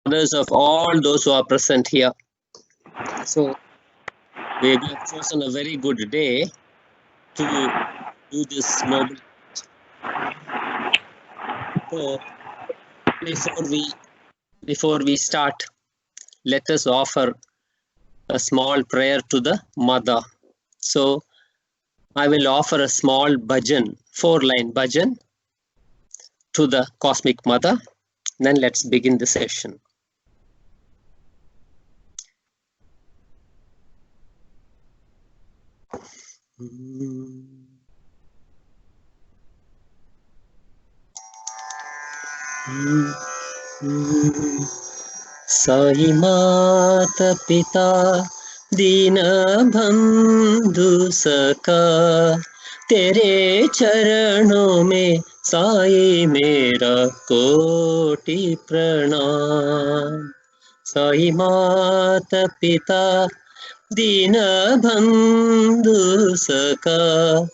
mothers of all those who are present here. So we have chosen a very good day to do this noble. So before we start, let us offer a small prayer to the mother. So I will offer a small bhajan, 4-line bhajan to the cosmic mother. Then let's begin the session. Sai Mata Pita Dina Bandhu Saka Tere Charanon mein Sai mera koti pranam. Sai Mata Pita Dina Bandhu Saka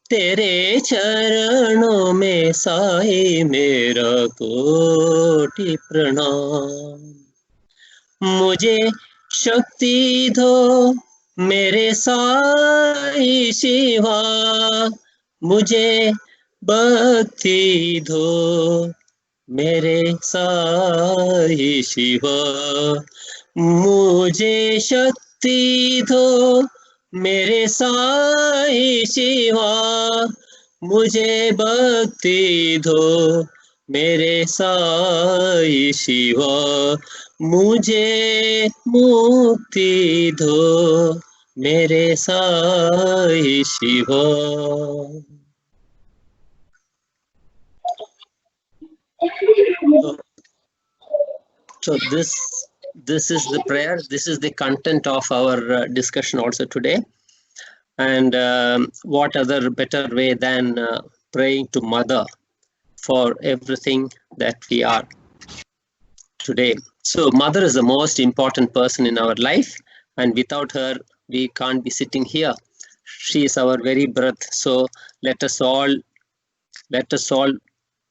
Tere charanon mein sai mera koti pranam. मुझे शक्ति दो मेरे साई शिवा, मुझे भक्ति दो मेरे साई शिवा, मुझे शक्ति दो मेरे साई शिवा, मुझे भक्ति दो मेरे साई शिवा, मुझे मुक्ति दो मेरे Sai Shiva. So this is the prayer. This is the content of our discussion also today. And what other better way than praying to Mother for everything that we are today. So Mother is the most important person in our life, and without her we can't be sitting here. She is our very breath. So let us all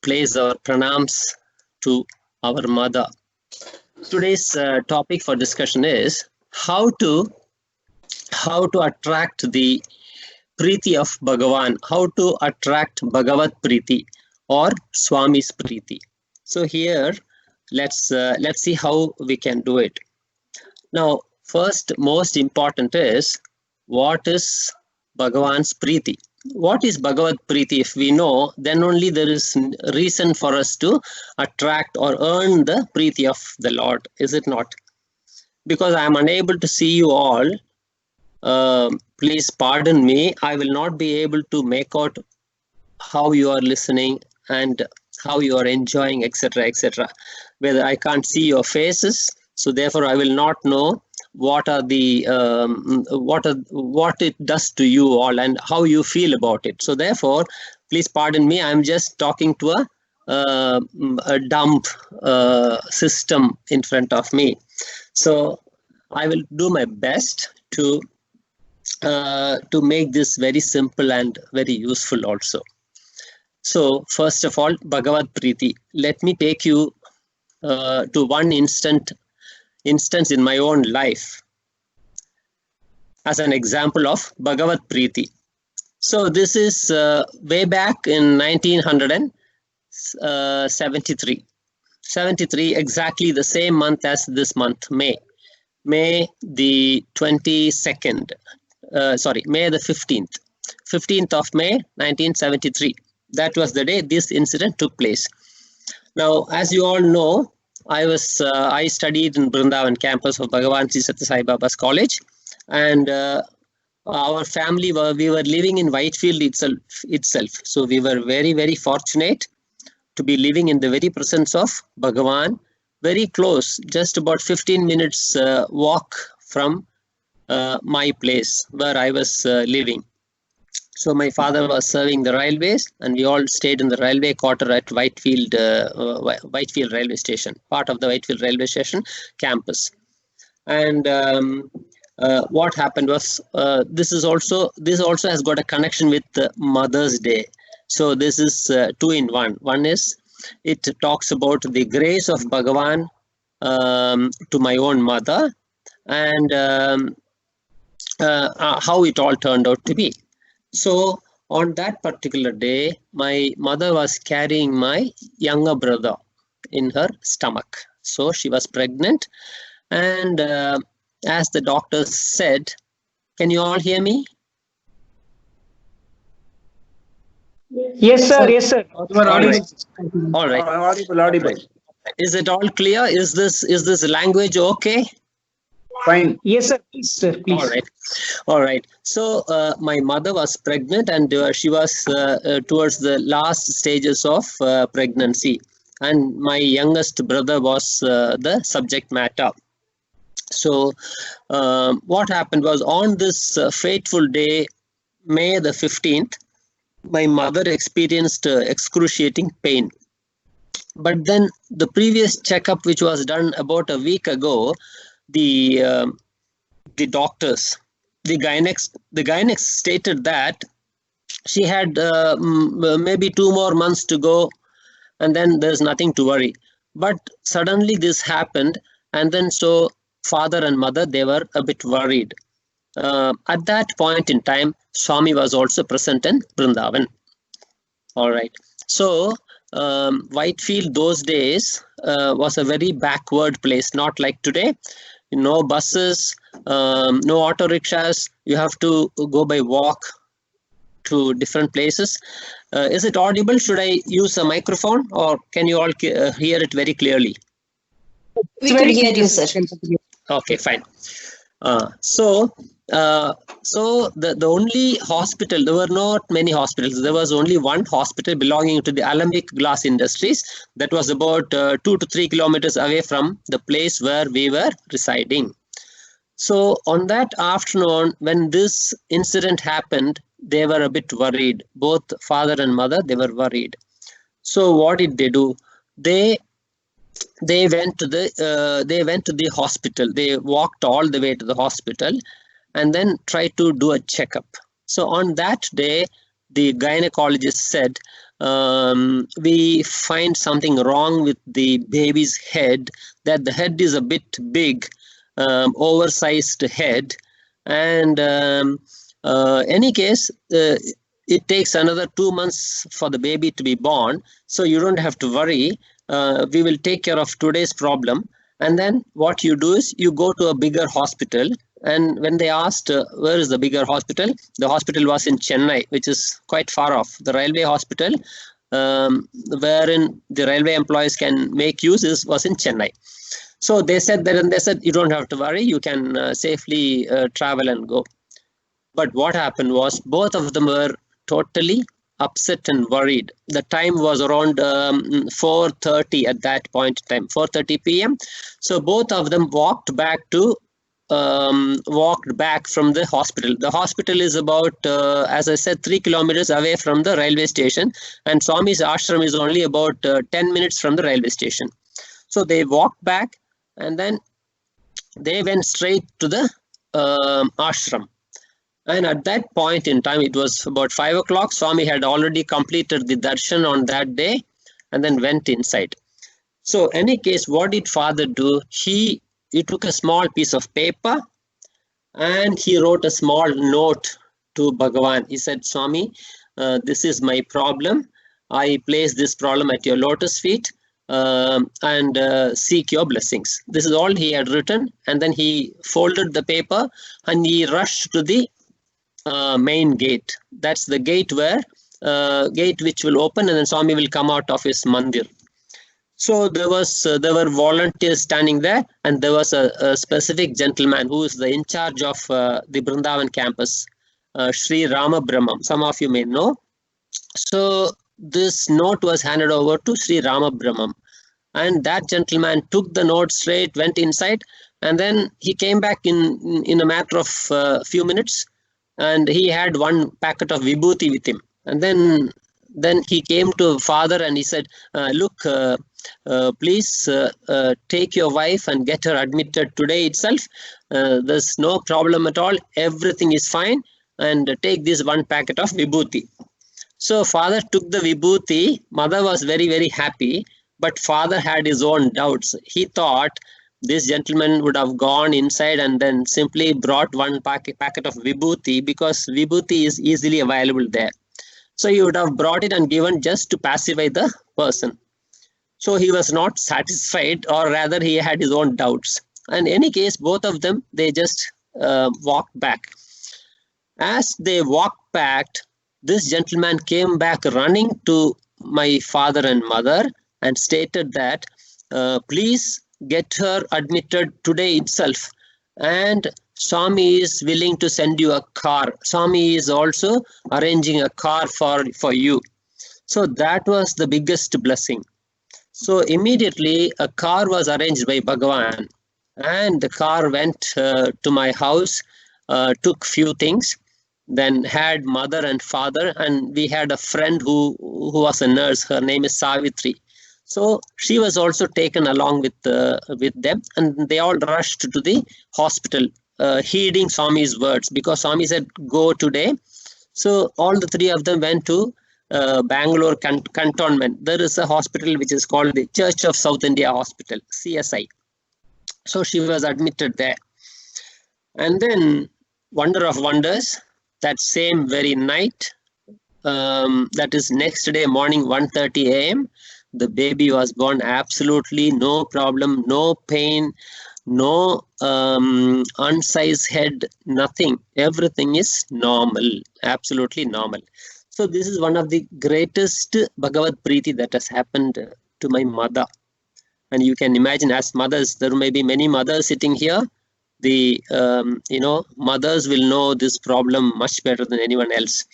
place our pranams to our Mother. Today's topic for discussion is how to attract the Preethi of Bhagawan, how to attract Bhagavat Preethi or Swami's Preethi. So here let's see how we can do it. Now, first, most important is what is Bhagavan's Preethi? What is Bhagavat Preethi? If we know, then only there is reason for us to attract or earn the Preethi of the Lord, is it not? Because I am unable to see you all, please pardon me, I will not be able to make out how you are listening and how you are enjoying, etc., etc. Whether I can't see your faces, so therefore I will not know what are the what it does to you all and how you feel about it. So therefore, please pardon me. I am just talking to a dumb system in front of me. So I will do my best to make this very simple and very useful also. So first of all, Bhagavat Preethi. Let me take you to one instance in my own life as an example of Bhagavat Preethi. So this is way back in 1973. 73, exactly the same month as this month, May the 22nd. May the 15th. 15th of May 1973. That was the day this incident took place. Now, as you all know, I studied in Brindavan campus of Bhagawan Sri Sathya Sai Baba's College, and our family we were living in Whitefield itself. So we were very, very fortunate to be living in the very presence of Bhagawan, very close, just about 15 minutes walk from my place where I was living. So my father was serving the railways, and we all stayed in the railway quarter at Whitefield railway station, part of the Whitefield railway station campus. And what happened was, this also has got a connection with Mother's Day. So this is 2 in 1. One is, it talks about the grace of Bhagavan to my own mother, and how it all turned out to be. So on that particular day, my mother was carrying my younger brother in her stomach. So she was pregnant, and as the doctors said, can you all hear me? Yes, sir. Yes, sir. You are audible. All right. Audible. Right. Is it all clear? Is this language okay? Fine. Yes, sir. Please, sir. Please. All right. So my mother was pregnant, and she was towards the last stages of pregnancy, and my youngest brother was the subject matter. So what happened was, on this fateful day, May the 15th, my mother experienced excruciating pain. But then the previous checkup, which was done about a week ago, the doctors, the gynecs stated that she had maybe 2 more months to go, and then there's nothing to worry. But suddenly this happened, and then so father and mother, they were a bit worried. At that point in time, Swami was also present in Brindavan. All right. So Whitefield those days was a very backward place, not like today. No buses, no auto rickshaws. You have to go by walk to different places. Is it audible? Should I use a microphone, or can you all hear it very clearly? We can hear you, sir. Okay, fine. So the only hospital, there were not many hospitals. There was only one hospital belonging to the Alembic Glass Industries that was about 2 to 3 kilometers away from the place where we were residing. So on that afternoon, when this incident happened, they were a bit worried. Both father and mother, they were worried. So what did they do? They went to the hospital. They walked all the way to the hospital and then tried to do a checkup. So on that day, the gynecologist said, we find something wrong with the baby's head, that the head is a bit big, oversized head, and any case, it takes another 2 months for the baby to be born, so you don't have to worry. We will take care of today's problem, and then what you do is you go to a bigger hospital. And when they asked where is the bigger hospital, the hospital was in Chennai, which is quite far off. The railway hospital wherein the railway employees can make use was in Chennai. So they said that, and they said, you don't have to worry, you can safely travel and go. But what happened was, both of them were totally upset and worried. The time was around 4:30 at that point in time, 4:30 p.m. So both of them walked back from the hospital. The hospital is about, as I said, 3 kilometers away from the railway station, and Swami's ashram is only about 10 minutes from the railway station. So they walked back, and then they went straight to the ashram. And at that point in time, it was about 5 o'clock. Swami had already completed the darshan on that day and then went inside. So any case, what did father do? He took a small piece of paper and he wrote a small note to Bhagawan. He said, Swami, this is my problem. I place this problem at your lotus feet and seek your blessings. This is all he had written. And then he folded the paper and he rushed to the main gate. That's the gate where gate which will open, and then Swami will come out of his mandir. So there were volunteers standing there, and there was a specific gentleman who is the in charge of the Brindavan campus, Shri Rama Brahmam. Some of you may know. So this note was handed over to Shri Rama Brahmam, and that gentleman took the note straight, went inside, and then he came back in a matter of few minutes. And he had one packet of vibhuti with him. And then he came to father and he said, look, please take your wife and get her admitted today itself. There's no problem at all. Everything is fine. And take this one packet of vibhuti. So father took the vibhuti. Mother was very, very happy. But father had his own doubts. He thought, this gentleman would have gone inside and then simply brought one packet of vibhuti, because vibhuti is easily available there. So he would have brought it and given just to pacify the person. So he was not satisfied, or rather he had his own doubts. In any case, both of them, they just walked back. As they walked back, this gentleman came back running to my father and mother and stated that, please get her admitted today itself, and Swami is willing to send you a car. Swami is also arranging a car for you. So that was the biggest blessing. So immediately a car was arranged by Bhagawan, and the car went to my house, took few things, then had mother and father, and we had a friend who was a nurse. Her name is Savitri. So she was also taken along with them, and they all rushed to the hospital, heeding Swami's words, because Swami said, go today. So all the three of them went to Bangalore cantonment. There is a hospital which is called the Church of South India Hospital, CSI. So she was admitted there. And then, wonder of wonders, that same very night, that is next day morning, 1:30 a.m., the baby was born, absolutely no problem, no pain, no unsized head, nothing. Everything is normal, absolutely normal. So this is one of the greatest Bhagavad Preethi that has happened to my mother. And you can imagine, as mothers, there may be many mothers sitting here. The mothers will know this problem much better than anyone else.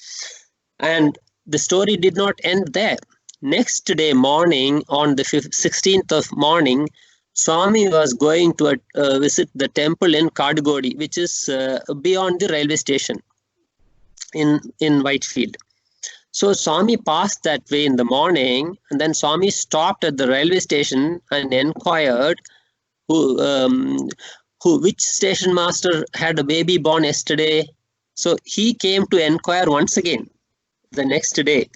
And the story did not end there. Next day morning, on the 16th of morning, Swami was going to visit the temple in Kadugodi, which is beyond the railway station in Whitefield. So Swami passed that way in the morning, and then Swami stopped at the railway station and inquired which station master had a baby born yesterday. So he came to inquire once again the next day.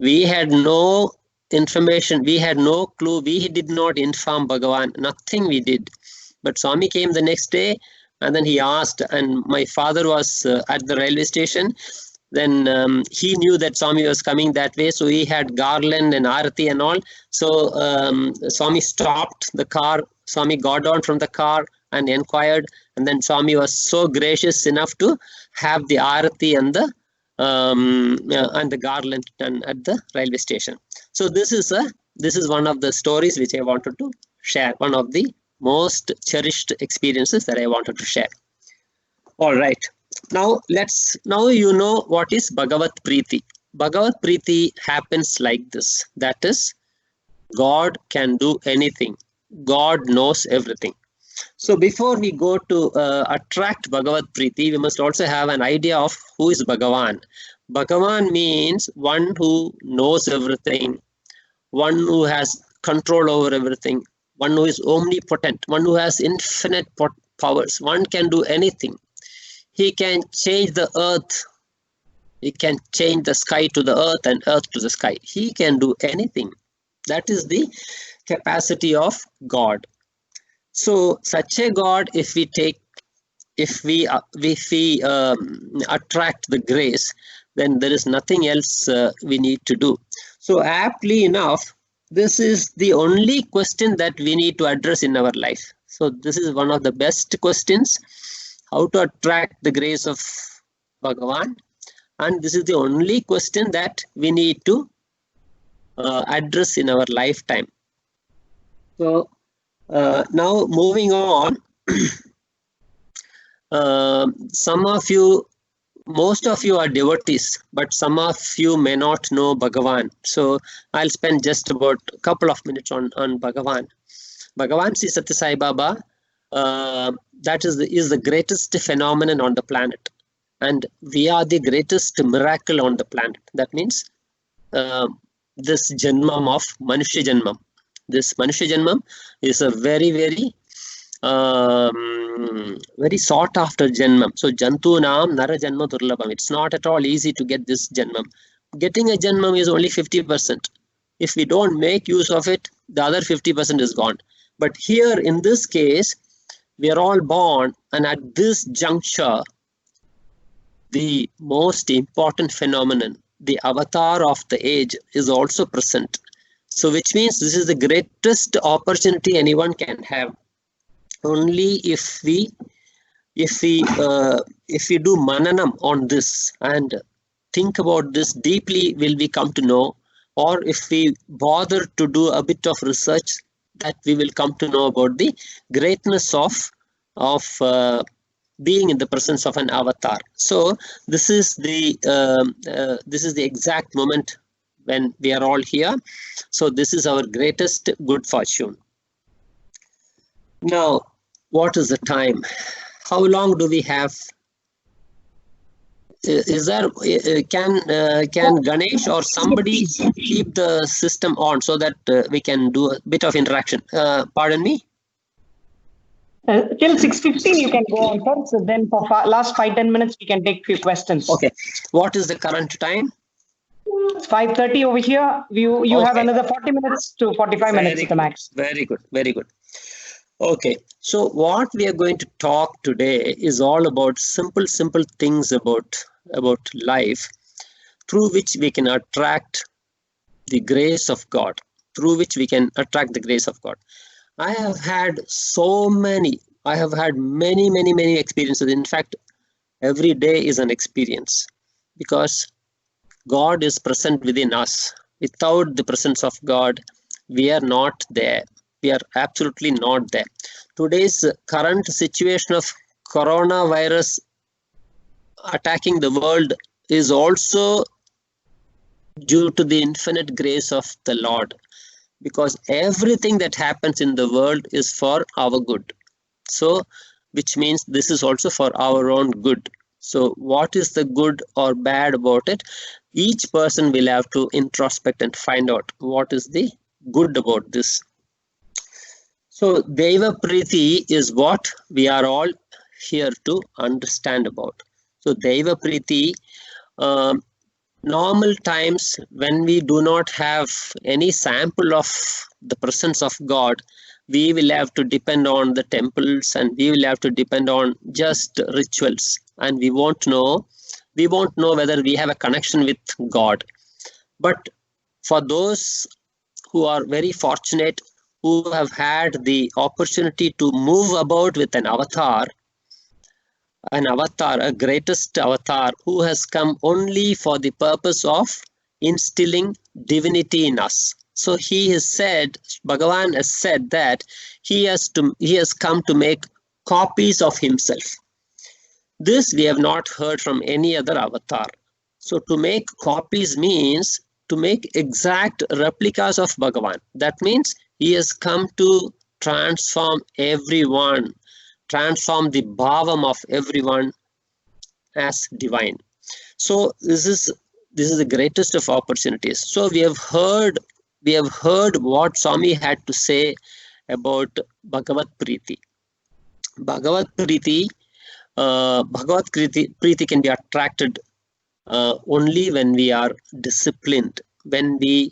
We had no information, we had no clue, we did not inform Bhagawan, nothing we did. But Swami came the next day, and then he asked, and my father was at the railway station. Then he knew that Swami was coming that way, so he had garland and arati and all. So Swami stopped the car, Swami got down from the car and inquired, and then Swami was so gracious enough to have the arati and the garland done at the railway station. So this is one of the stories which I wanted to share, one of the most cherished experiences that I wanted to share. All right. Now you know what is Bhagavad Preethi. Bhagavad Preethi happens like this. That is, God can do anything. God knows everything. So before we go to attract Bhagavad Preethi, we must also have an idea of who is Bhagawan. Bhagawan means one who knows everything, one who has control over everything, one who is omnipotent, one who has infinite powers. One can do anything. He can change the earth. He can change the sky to the earth and earth to the sky. He can do anything. That is the capacity of God. So such a God, if we attract the grace, then there is nothing else we need to do. So aptly enough, this is the only question that we need to address in our life. So this is one of the best questions, how to attract the grace of Bhagavan. And this is the only question that we need to address in our lifetime. So now moving on, most of you are devotees, but some of you may not know Bhagavan. So I'll spend just about a couple of minutes on Bhagavan. Bhagavan Sri Sathya Sai Baba, that is the greatest phenomenon on the planet. And we are the greatest miracle on the planet. That means this Janmam of Manushya Janmam. This Manushya Janmam is a very, very very sought after Janmam. So Jantu Naam Nara Janma Durlabham. It's not at all easy to get this Janmam. Getting a Janmam is only 50%. If we don't make use of it, the other 50% is gone. But here in this case, we are all born, and at this juncture, the most important phenomenon, the avatar of the age, is also present. So which means this is the greatest opportunity anyone can have. Only if we do mananam on this and think about this deeply, will we come to know, or if we bother to do a bit of research, that we will come to know about the greatness of being in the presence of an avatar. So this is the exact moment when we are all here. So this is our greatest good fortune. Now, what is the time? How long do we have? Is there can Ganesh or somebody keep the system on so that we can do a bit of interaction? Pardon me? Till 6:15 you can go on, sir. So then for last 5-10 minutes we can take few questions. Okay. What is the current time? It's 5:30 over here. You have another 40 minutes to 45 minutes at the max. Very good. Very good. Okay. So what we are going to talk today is all about simple things about life, through which we can attract the grace of God, through which we can attract the grace of God. I have had many experiences. In fact, every day is an experience, because God is present within us. Without the presence of God, we are not there. We are absolutely not there. Today's current situation of coronavirus attacking the world is also due to the infinite grace of the Lord, because everything that happens in the world is for our good. So, which means this is also for our own good. So what is the good or bad about it? Each person will have to introspect and find out what is the good about this. So Deva Preethi is what we are all here to understand about. So Deva Preethi, normal times when we do not have any sample of the presence of God, we will have to depend on the temples, and we will have to depend on just rituals, and we won't know whether we have a connection with God. But for those who are very fortunate, who have had the opportunity to move about with an avatar, a greatest avatar who has come only for the purpose of instilling divinity in us. So he has said, Bhagawan has said that he has come to make copies of himself. This we have not heard from any other avatar. So to make copies means to make exact replicas of Bhagawan. That means he has come to transform everyone, transform the bhavam of everyone as divine. So this is the greatest of opportunities. So we have heard what Swami had to say about Bhagavat Preethi. Bhagavat Preethi can be attracted only when we are disciplined, when we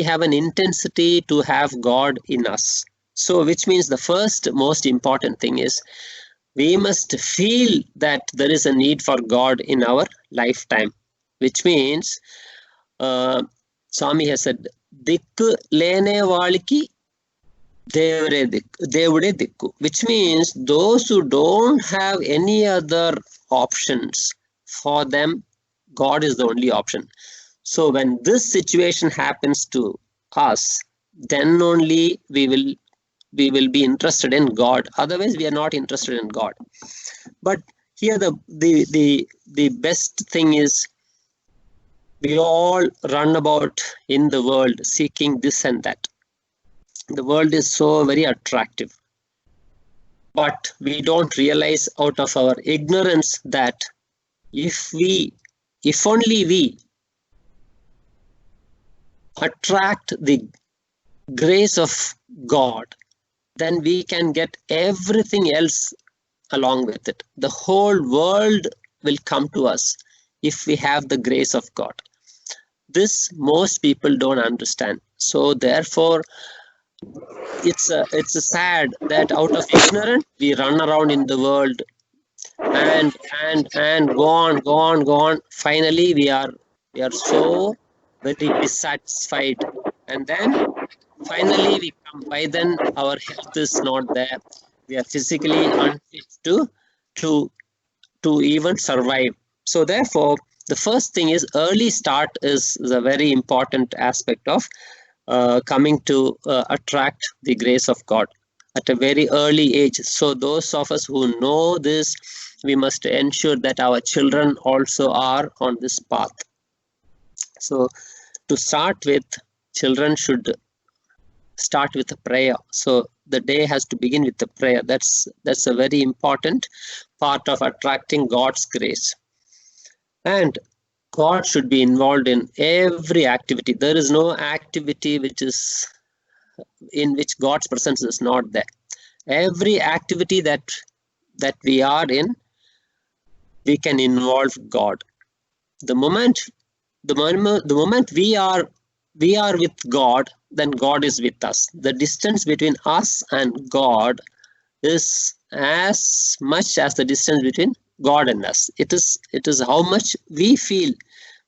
have an intensity to have God in us. So which means the first most important thing is we must feel that there is a need for God in our lifetime, which means Swami has said, Dikku lene valiki devude dikku, which means those who don't have any other options, for them God is the only option. So when this situation happens to us, then only we will be interested in God. Otherwise, we are not interested in God. But here the best thing is, we all run about in the world seeking this and that. The world is so very attractive. But we don't realize out of our ignorance that if only we attract the grace of God, then we can get everything else along with it. The whole world will come to us if we have the grace of God. This most people don't understand. So therefore, it's sad that out of ignorance we run around in the world and go on. Finally, we are so very dissatisfied, and then finally we come. By then, our health is not there. We are physically unfit to even survive. So therefore, the first thing is early start is a very important aspect of coming to attract the grace of God at a very early age. So those of us who know this, we must ensure that our children also are on this path. So to start with, children should start with a prayer. So the day has to begin with a prayer. That's a very important part of attracting God's grace. And God should be involved in every activity. There is no activity in which God's presence is not there. Every activity that we are in, we can involve God. The moment we are with God, then God is with us. The distance between us and God is as much as the distance between God and us. It is how much we feel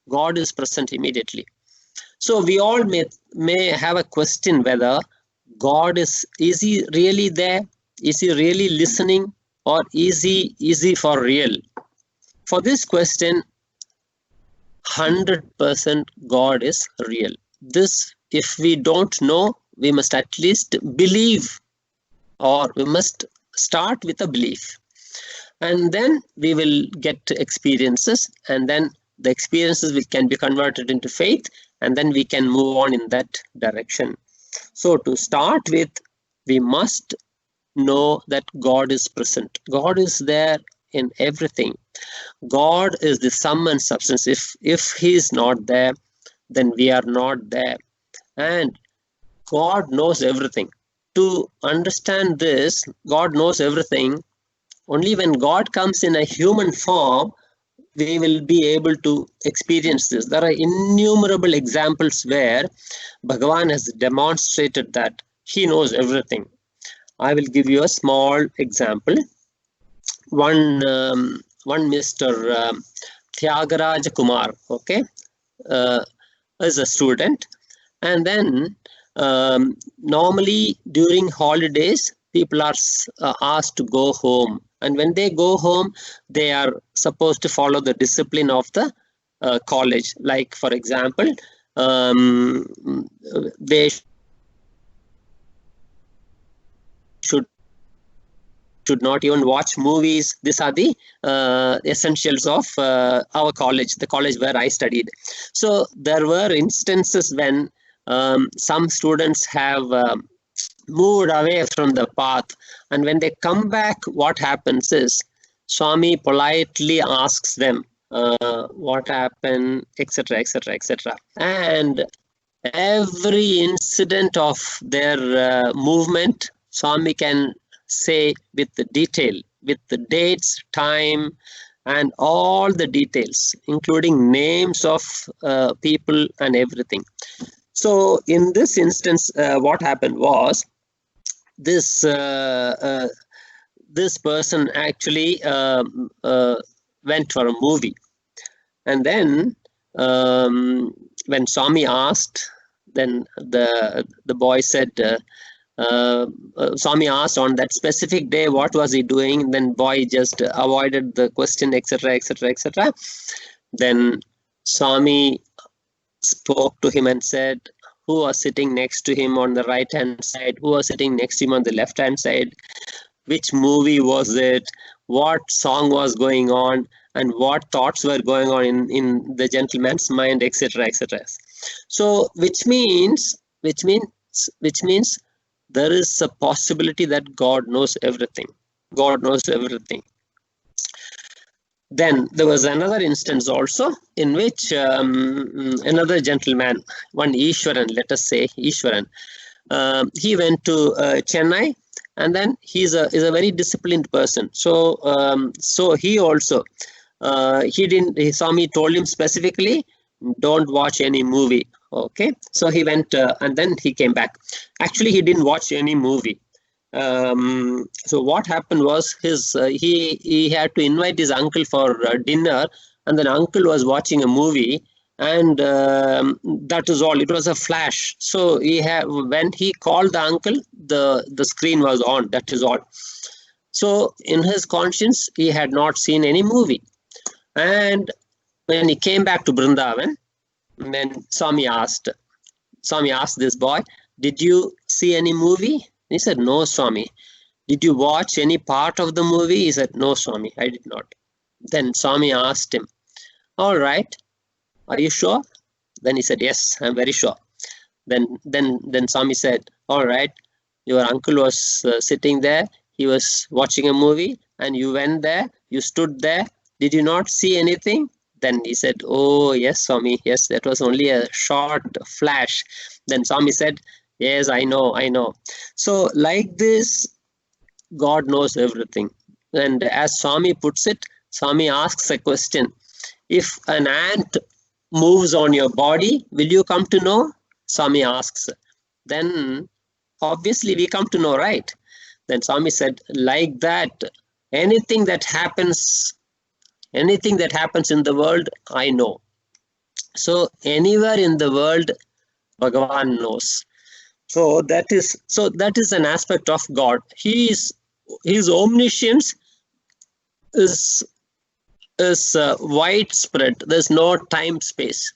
God is present immediately. So we all may have a question whether God is he really there? Is he really listening? Or is he for real? For this question, 100% God is real. This, if we don't know, we must at least believe, or we must start with a belief. And then we will get experiences, and then the experiences can be converted into faith, and then we can move on in that direction. So to start with, we must know that God is present. God is there in everything. God is the sum and substance. If he is not there, then we are not there. And God knows everything. To understand this, God knows everything. Only when God comes in a human form, we will be able to experience this. There are innumerable examples where Bhagawan has demonstrated that he knows everything. I will give you a small example. One Mr. Tyagaraja Kumar, okay, is a student, and then normally during holidays people are asked to go home, and when they go home they are supposed to follow the discipline of the college. Like for example, they should not even watch movies. These are the essentials of our college, the college where I studied. So there were instances when some students have moved away from the path, and when they come back, what happens is Swami politely asks them what happened, etc., etc., etc. And every incident of their movement, Swami can say with the detail, with the dates, time, and all the details, including names of people and everything. So in this instance, what happened was, this person actually went for a movie, and then when Swami asked, then the boy said, Swami asked on that specific day what was he doing. Then boy just avoided the question, etc., etc., etc. Then Swami spoke to him and said, who was sitting next to him on the right hand side, who was sitting next to him on the left hand side, which movie was it, what song was going on, and what thoughts were going on in the gentleman's mind, etc., etc. So which means there is a possibility that God knows everything. God knows everything. Then there was another instance also in which another gentleman, one Ishwaran, let us say Ishwaran, he went to Chennai, and then he's a very disciplined person. So so he also Swami told him specifically, don't watch any movie. Okay, so he went and then he came back. Actually, he didn't watch any movie. So what happened was he had to invite his uncle for dinner, and then uncle was watching a movie, and that is all. It was a flash. So when he called the uncle, the screen was on. That is all. So in his conscience, he had not seen any movie. And when he came back to Brindavan, then Swami asked this boy, "Did you see any movie?" He said, "No, Swami." "Did you watch any part of the movie?" He said, "No, Swami, I did not." Then Swami asked him, "All right, are you sure?" Then he said, "Yes, I'm very sure." Then Swami said, "All right, your uncle was sitting there. He was watching a movie, and you went there. You stood there. Did you not see anything?" Then he said, "Oh, yes, Swami. Yes, that was only a short flash." Then Swami said, "Yes, I know. So like this, God knows everything. And as Swami puts it, Swami asks a question. If an ant moves on your body, will you come to know? Swami asks. Then obviously we come to know, right? Then Swami said, like that, anything that happens in the world, I know. So anywhere in the world, Bhagavan knows. So that is an aspect of God. His omniscience is widespread. There's no time space.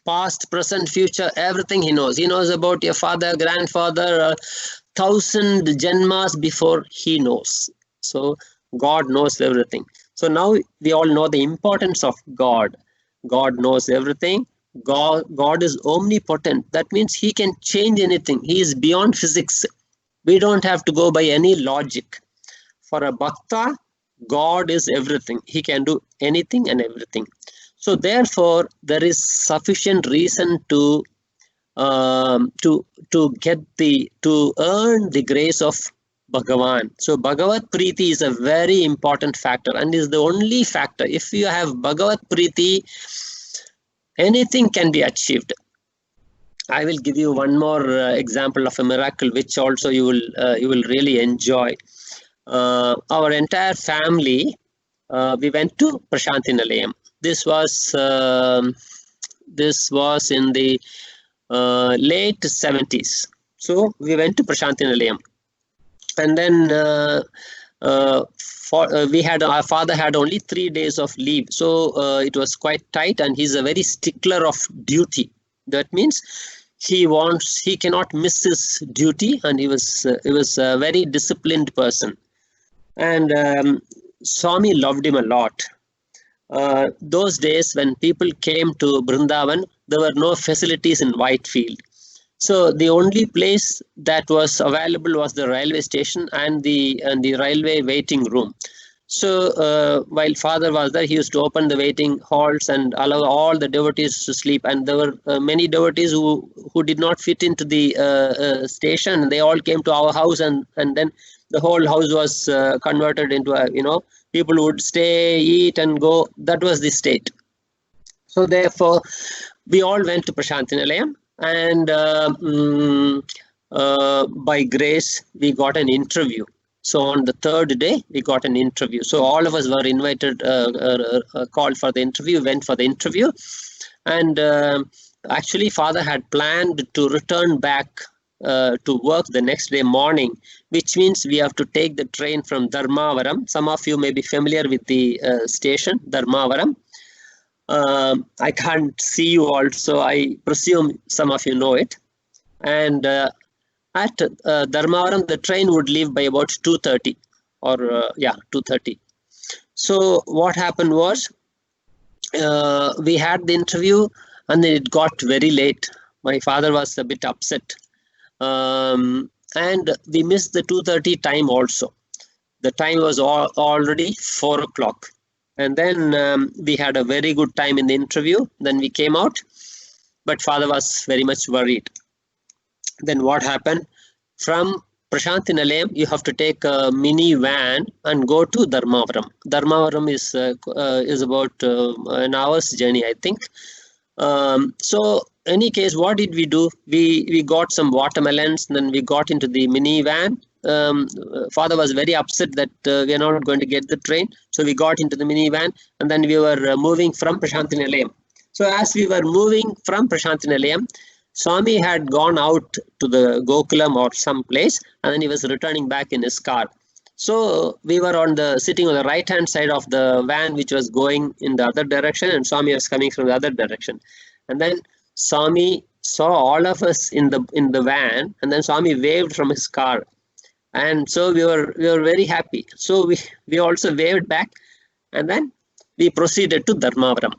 Past, present, future, everything he knows. He knows about your father, grandfather, 1,000 janmas before he knows. So God knows everything. So now we all know the importance of God. God knows everything. God is omnipotent. That means he can change anything. He is beyond physics. We don't have to go by any logic. For a bhakta, God is everything. He can do anything and everything. So therefore, there is sufficient reason to earn the grace of Bhagavan. So Bhagavat Preethi is a very important factor and is the only factor. If you have Bhagavat Preethi, anything can be achieved. I will give you one more example of a miracle, which also you will really enjoy. Our entire family, we went to Prashanthi Nilayam. This was in the late 70s. So we went to Prashanthi Nilayam. And then our father had only 3 days of leave, so it was quite tight, and he's a very stickler of duty. That means he cannot miss his duty, and he was a very disciplined person. And Swami loved him a lot. Those days when people came to Brindavan, there were no facilities in Whitefield. So the only place that was available was the railway station and the railway waiting room. So while father was there, he used to open the waiting halls and allow all the devotees to sleep. And there were many devotees who did not fit into the station. They all came to our house, and then the whole house was converted into a, people would stay, eat and go. That was the state. So therefore, we all went to Prashanthi Nilayam. And by grace, we got an interview. So on the third day, we got an interview. So all of us were invited, called for the interview, went for the interview. And actually, father had planned to return back to work the next day morning, which means we have to take the train from Dharmavaram. Some of you may be familiar with the station, Dharmavaram. I can't see you all, so I presume some of you know it. And at Dharmavaram, the train would leave by about 2:30 or 2:30. So what happened was, we had the interview and then it got very late. My father was a bit upset. And we missed the 2:30 time also. The time was already 4 o'clock. And then we had a very good time in the interview. Then we came out, but father was very much worried. Then what happened? From Prashanthi Nilayam, you have to take a mini van and go to Dharmavaram. Dharmavaram is about an hour's journey, I think. So any case, what did we do? We got some watermelons, and then we got into the minivan. Father was very upset that we are not going to get the train. So we got into the minivan, and then we were moving from Prashanthi Nilayam. So as we were moving from Prashanthi Nilayam, Swami had gone out to the Gokulam or some place, and then he was returning back in his car. So we were sitting on the right hand side of the van, which was going in the other direction, and Swami was coming from the other direction. And then Swami saw all of us in the van, and then Swami waved from his car, and so we were very happy. So we also waved back, and then we proceeded to Dharmavaram.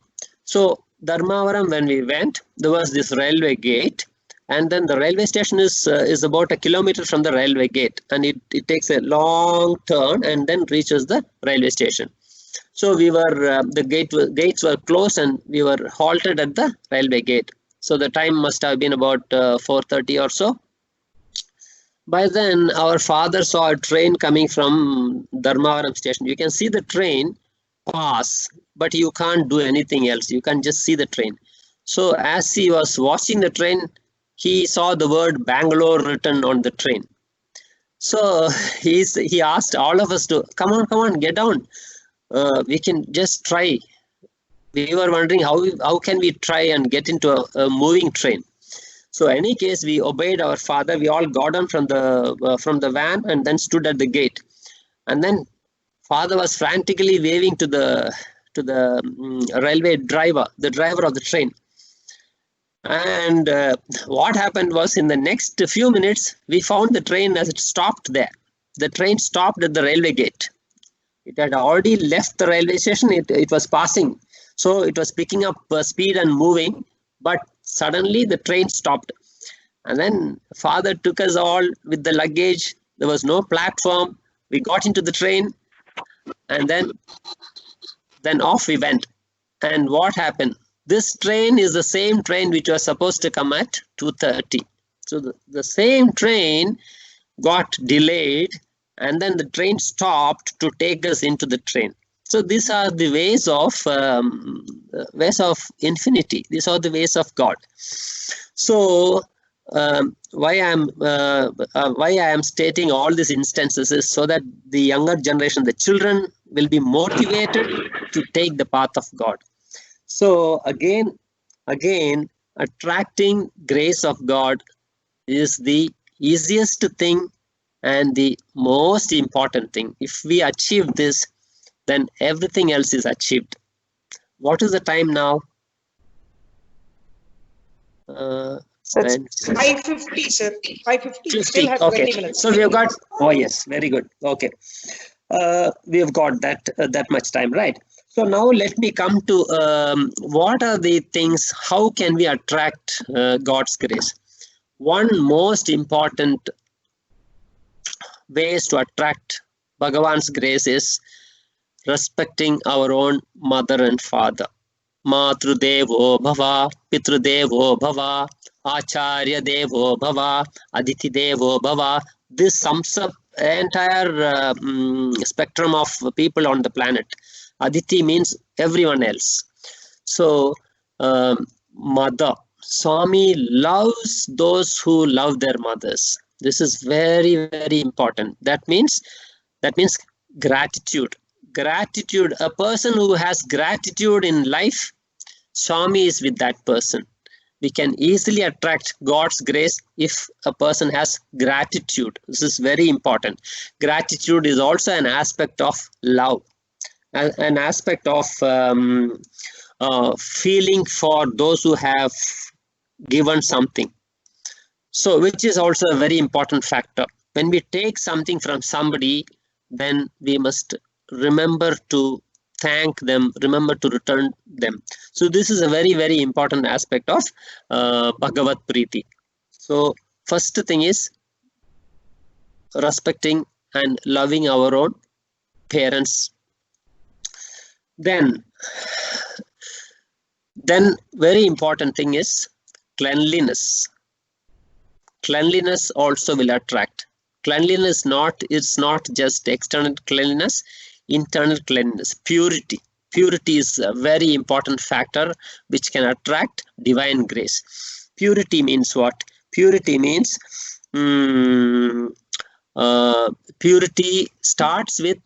So Dharmavaram, when we went, there was this railway gate, and then the railway station is about 1 kilometer from the railway gate, and it takes a long turn and then reaches the railway station. So we were the gates were closed, and we were halted at the railway gate. So the time must have been about 4:30 or so. By then, our father saw a train coming from Dharmavaram station. You can see the train pass, but you can't do anything else. You can just see the train. So as he was watching the train, he saw the word Bangalore written on the train. So he asked all of us to come on, get down. We can just try. We were wondering how can we try and get into a moving train. So in any case, we obeyed our father. We all got down from the van and then stood at the gate. And then father was frantically waving to the railway driver, the driver of the train. And what happened was, in the next few minutes, we found the train as it stopped there. The train stopped at the railway gate. It had already left the railway station. It was passing. So it was picking up speed and moving. But suddenly the train stopped. And then father took us all with the luggage. There was no platform. We got into the train. And then off we went. And what happened? This train is the same train which was supposed to come at 2:30. So the same train got delayed, and then the train stopped to take us into the train. So these are the ways of infinity. These are the ways of God. So why I am stating all these instances is so that the younger generation, the children, will be motivated to take the path of God. So again, attracting grace of God is the easiest thing and the most important thing. If we achieve this, then everything else is achieved. What is the time now? So it's 5:50, sir. 5:50. Still have 20 minutes. So we have got. Oh yes, very good. Okay, we have got that much time, right? So now let me come to what are the things, how can we attract God's grace? One most important ways to attract Bhagavan's grace is respecting our own mother and father. Matru Devo Bhava, Pitru Devo Bhava, Acharya Devo Bhava, Aditi Devo Bhava. This sums up the entire spectrum of people on the planet. Aditi means everyone else. So, mother. Swami loves those who love their mothers. This is very, very important. That means gratitude. Gratitude. A person who has gratitude in life, Swami is with that person. We can easily attract God's grace if a person has gratitude. This is very important. Gratitude is also an aspect of love. An aspect of feeling for those who have given something. So, which is also a very important factor. When we take something from somebody, then we must remember to thank them, remember to return them. So, this is a very, very important aspect of Bhagavat Preethi. So, first thing is respecting and loving our own parents. Then very important thing is cleanliness. Cleanliness also will attract. Cleanliness is not just external cleanliness, internal cleanliness, purity. Purity is a very important factor which can attract divine grace. Purity means what? Purity means purity starts with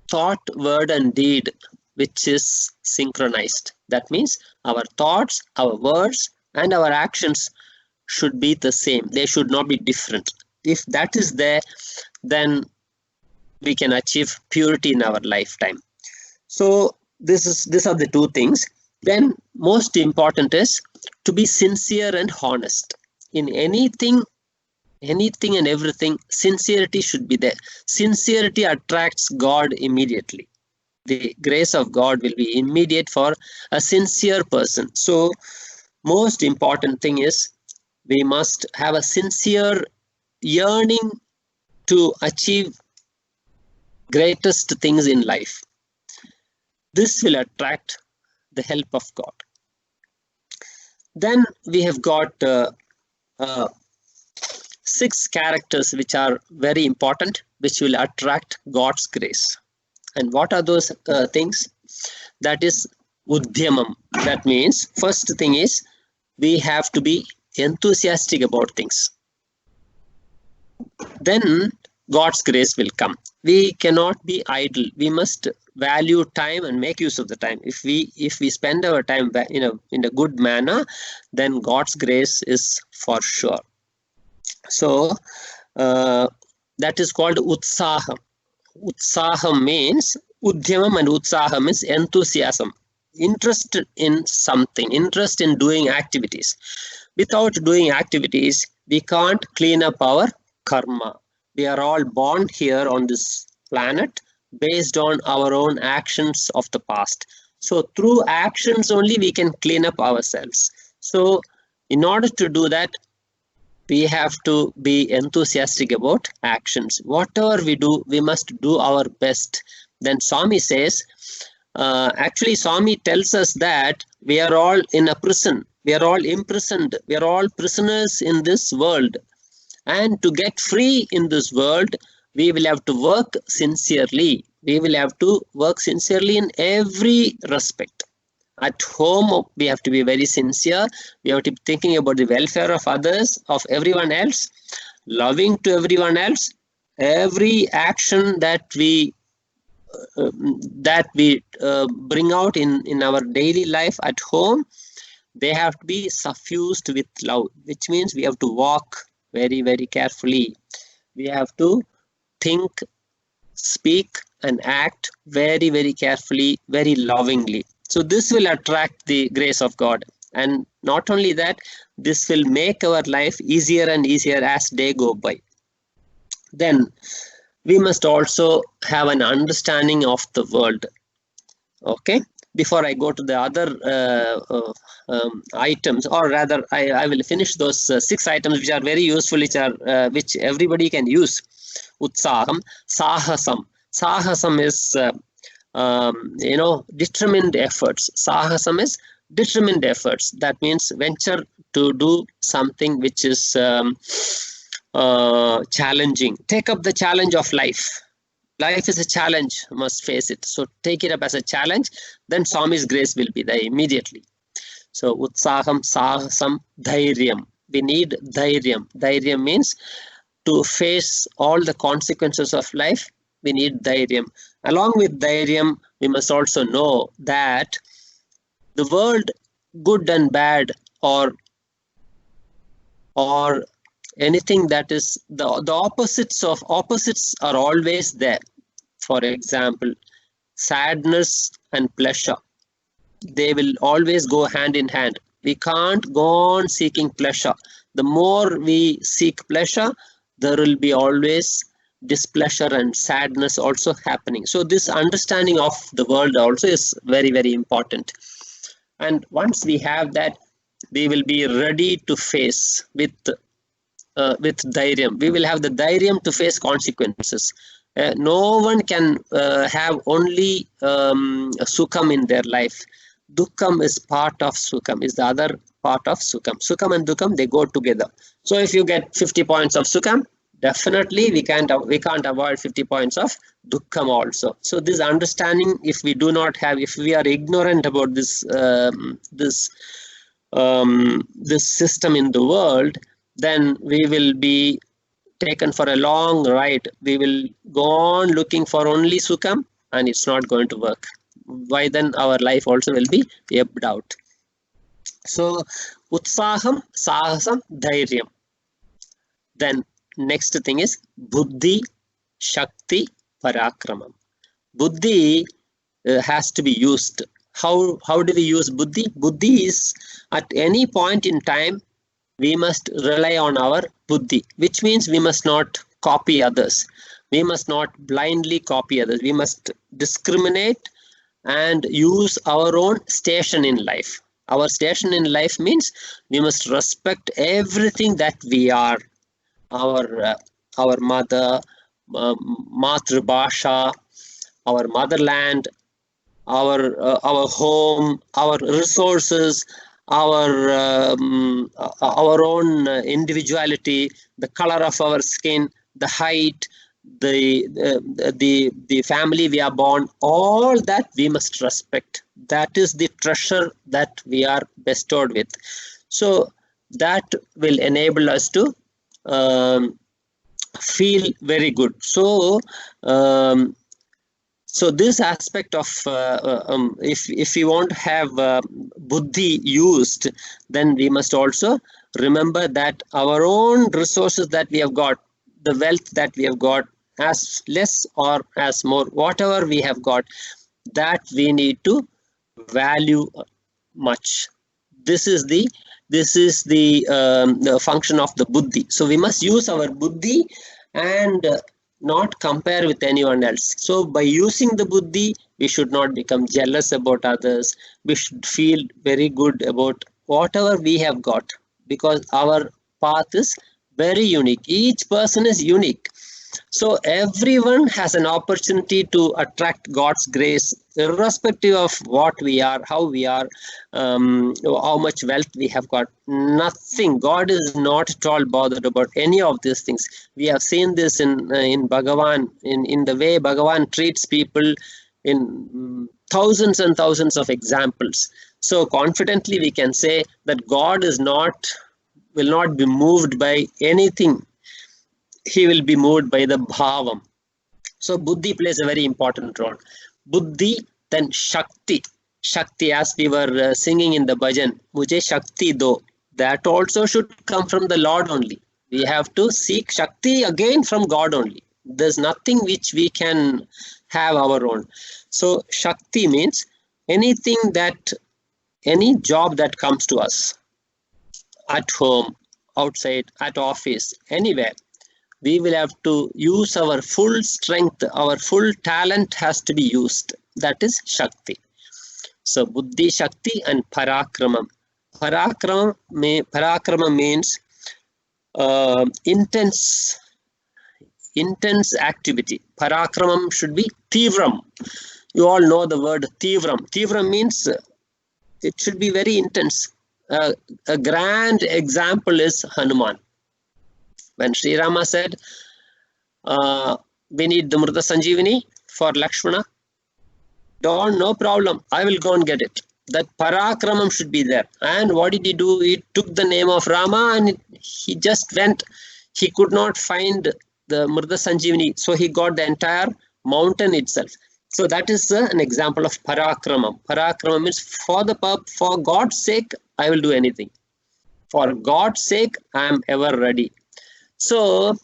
thought, word and deed which is synchronized. That means our thoughts, our words and our actions should be the same. They should not be different. If that is there, then we can achieve purity in our lifetime. So these are the two things. Then most important is to be sincere and honest. In anything and everything, sincerity should be there. Sincerity attracts God immediately. The grace of God will be immediate for a sincere person. So most important thing is we must have a sincere yearning to achieve greatest things in life. This will attract the help of God. Then we have got 6 characters which are very important, which will attract God's grace. And what are those things? That is Udyamam. That means first thing is we have to be enthusiastic about things. Then God's grace will come. We cannot be idle. We must value time and make use of the time. If we spend our time in a good manner, then God's grace is for sure. So that is called Utsaham. Utsaham means Udyamam, and Utsaham means enthusiasm, interest in something, interest in doing activities. Without doing activities, we can't clean up our karma. We are all born here on this planet based on our own actions of the past. So through actions only we can clean up ourselves. So in order to do that, we have to be enthusiastic about actions. Whatever we do, we must do our best. Then Swami says, actually Swami tells us that we are all in a prison. We are all imprisoned. We are all prisoners in this world. And to get free in this world, we will have to work sincerely. We will have to work sincerely in every respect. At home, we have to be very sincere. We have to be thinking about the welfare of others, of everyone else, loving to everyone else. Every action that we bring out in our daily life at home, they have to be suffused with love, which means we have to walk very, very carefully. We have to think, speak and act very, very carefully, very lovingly. So this will attract the grace of God. And not only that, this will make our life easier and easier as day go by. Then we must also have an understanding of the world. Okay. Before I go to the other items, or rather I will finish those 6 items which are very useful, which everybody can use. Utsaham, Sahasam. Sahasam is determined efforts. Sahasam is determined efforts. That means venture to do something which is challenging. Take up the challenge of life. Life is a challenge, must face it. So take it up as a challenge, then Swami's grace will be there immediately. So Utsaham, Sahasam, Dhairyam. We need Dhairyam. Dhairyam means to face all the consequences of life, we need Dhairyam. Along with Dhairyam, we must also know that the world, good and bad, or anything that is the opposites are always there. For example, sadness and pleasure, they will always go hand in hand. We can't go on seeking pleasure. The more we seek pleasure, there will be always displeasure and sadness also happening. So this understanding of the world also is very, very important. And once we have that, we will be ready to face with Dhairyam. We will have the Dhairyam to face consequences. No one can have only Sukham in their life. Dukkham is part of Sukham, is the other part of Sukham. Sukham and Dukkham, they go together. So if you get 50 points of Sukham, definitely we can't avoid 50 points of dukkham also. So this understanding, if we do not have, if we are ignorant about this this system in the world, then we will be taken for a long ride. We will go on looking for only sukham, and it's not going to work. Why then our life also will be ebbed out. So utsaham, sahasam, dhairyam. Then next thing is buddhi, shakti, parakramam. Buddhi has to be used. How do we use buddhi? Buddhi is, at any point in time, we must rely on our buddhi, which means we must not copy others. We must not blindly copy others. We must discriminate and use our own station in life. Our station in life means we must respect everything that we are. Our mother, matrubhasha, our motherland, our home, our resources, our own individuality, the color of our skin, the height, the family we are born, all that we must respect. That is the treasure that we are bestowed with. So that will enable us to feel very good. So so this aspect of if we want to have buddhi used, then we must also remember that our own resources that we have got, the wealth that we have got, as less or as more, whatever we have got, that we need to value much. This is the function of the buddhi. So we must use our buddhi and not compare with anyone else. So by using the buddhi, we should not become jealous about others. We should feel very good about whatever we have got, because our path is very unique. Each person is unique. So everyone has an opportunity to attract God's grace, irrespective of what we are, how we are, how much wealth we have got. Nothing. God is not at all bothered about any of these things. We have seen this in Bhagawan, in the way Bhagawan treats people, in thousands and thousands of examples. So confidently we can say that God will not be moved by anything. He will be moved by the bhavam. So buddhi plays a very important role. Buddhi, then shakti. Shakti, as we were singing in the bhajan, mujhe shakti do. That also should come from the Lord only. We have to seek shakti again from God only. There's nothing which we can have our own. So shakti means anything that, any job that comes to us, at home, outside, at office, anywhere, we will have to use our full strength, our full talent has to be used. That is Shakti. So Buddhi, Shakti and Parakramam. Parakrama means intense activity. Parakramam should be Tivram. You all know the word Tivram. Tivram means it should be very intense. A grand example is Hanuman. When Shri Rama said, we need the Mrita Sanjeevani for Lakshmana, no problem, I will go and get it. That Parakramam should be there. And what did he do? He took the name of Rama and he just went. He could not find the Mrita Sanjeevani, so he got the entire mountain itself. So that is an example of Parakramam. Parakramam means for God's sake, I will do anything. For God's sake, I am ever ready. So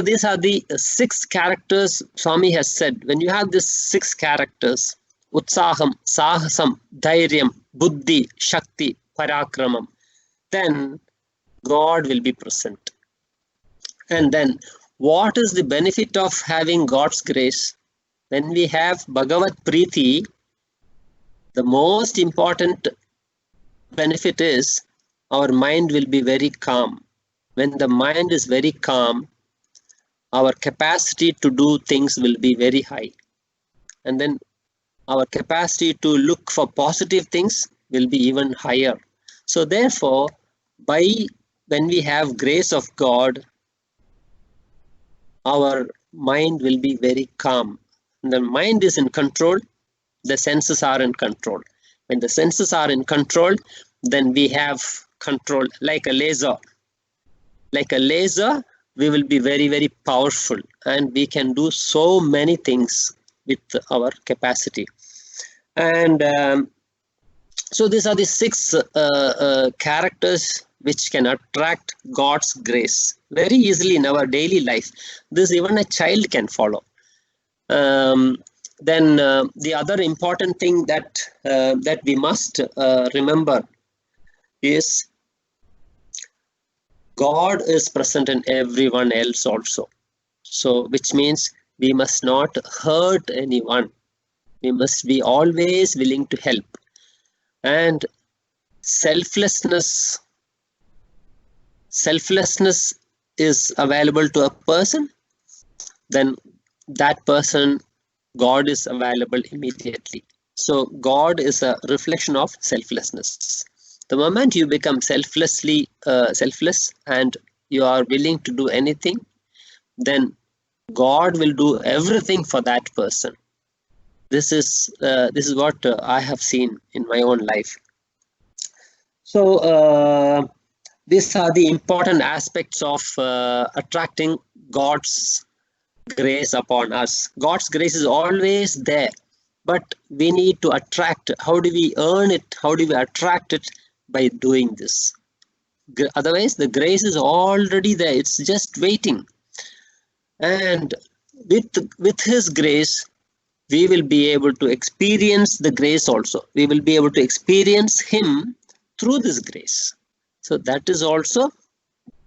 these are the 6 characters Swami has said. When you have these 6 characters, Utsaham, Sahasam, Dhairyam, Buddhi, Shakti, Parakramam, then God will be present. And then what is the benefit of having God's grace? When we have Bhagavat Preethi, the most important benefit is our mind will be very calm. When the mind is very calm, our capacity to do things will be very high. And then our capacity to look for positive things will be even higher. So therefore, when we have grace of God, our mind will be very calm. When the mind is in control, the senses are in control. When the senses are in control, then we have control like a laser. Like a laser, we will be very, very powerful, and we can do so many things with our capacity. And so these are the 6 characters which can attract God's grace very easily in our daily life. This even a child can follow. Then the other important thing that that we must remember is God is present in everyone else also. So which means we must not hurt anyone. We must be always willing to help. And selflessness is available to a person, then that person, God is available immediately. So God is a reflection of selflessness. The moment you become selfless and you are willing to do anything, then God will do everything for that person. This is what I have seen in my own life. So these are the important aspects of attracting God's grace upon us. God's grace is always there, but we need to attract. How do we earn it? How do we attract it? By doing this. Otherwise, the grace is already there. It's just waiting. And with His grace, we will be able to experience the grace also. We will be able to experience Him through this grace. So that is also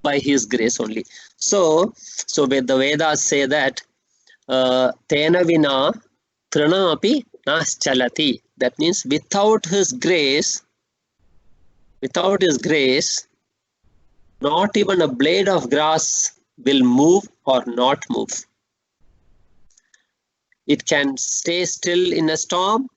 by His grace only. So the Vedas say that Tena vina trinamapi naschalati. That means without His grace, not even a blade of grass will move or not move. It can stay still in a storm,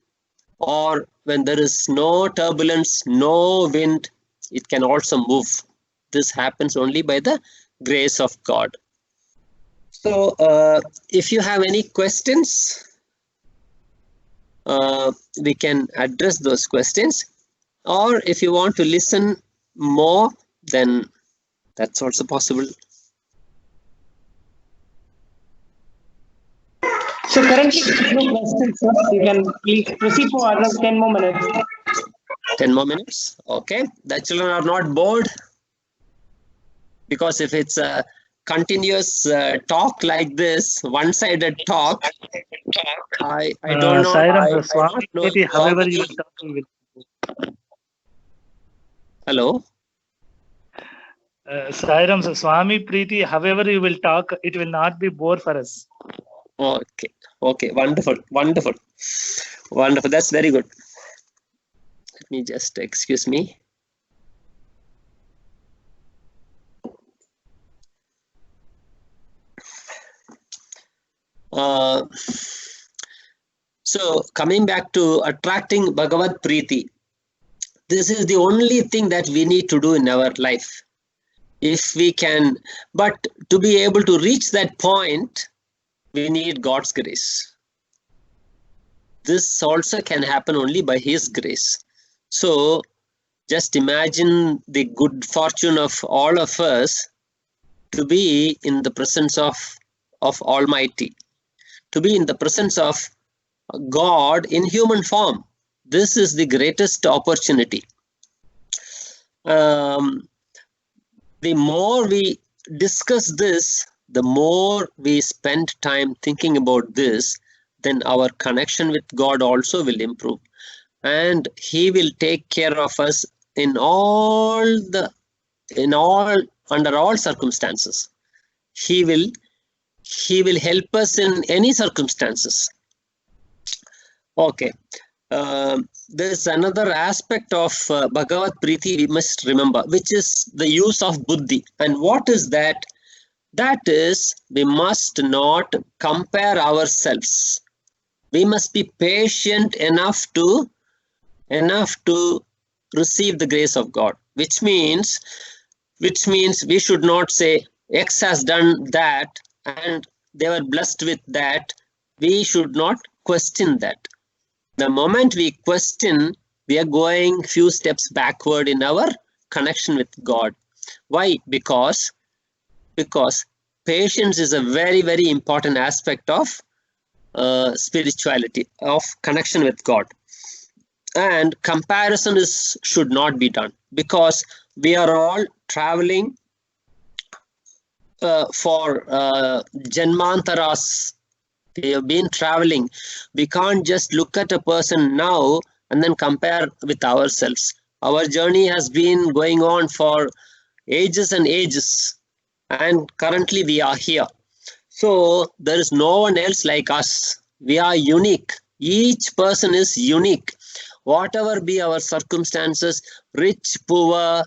or when there is no turbulence, no wind, it can also move. This happens only by the grace of God. So if you have any questions, we can address those questions. Or if you want to listen more, then that's also possible. So currently, no questions, sir. You can please proceed for another 10 more minutes. 10 more minutes? Okay. The children are not bored? Because if it's a continuous talk like this, one-sided talk, I don't know. Sai Ram, Swami, maybe however you talk, we will. Hello? Sai Ram, Swami Preethi, however you will talk, it will not be bore for us. Okay. Okay. Wonderful. Wonderful. Wonderful. That's very good. Let me just excuse me. So coming back to attracting Bhagavad Preethi, this is the only thing that we need to do in our life. If we can, but to be able to reach that point, we need God's grace. This also can happen only by His grace. So just imagine the good fortune of all of us to be in the presence of Almighty, to be in the presence of God in human form. This is the greatest opportunity. The more we discuss this, the more we spend time thinking about this, then our connection with God also will improve. And He will take care of us under all circumstances. He will help us in any circumstances. Okay. There's another aspect of Bhagavad Preethi we must remember, which is the use of buddhi. And what is that? That is, we must not compare ourselves. We must be patient enough to receive the grace of God, which means we should not say X has done that and they were blessed with that, we should not question that. The moment we question, we are going few steps backward in our connection with God. Why? Because patience is a very, very important aspect of spirituality, of connection with God. And comparison should not be done, because we are all traveling for Janmantaras. We have been traveling. We can't just look at a person now and then compare with ourselves. Our journey has been going on for ages and ages, and currently we are here. So there is no one else like us. We are unique. Each person is unique. Whatever be our circumstances, rich, poor,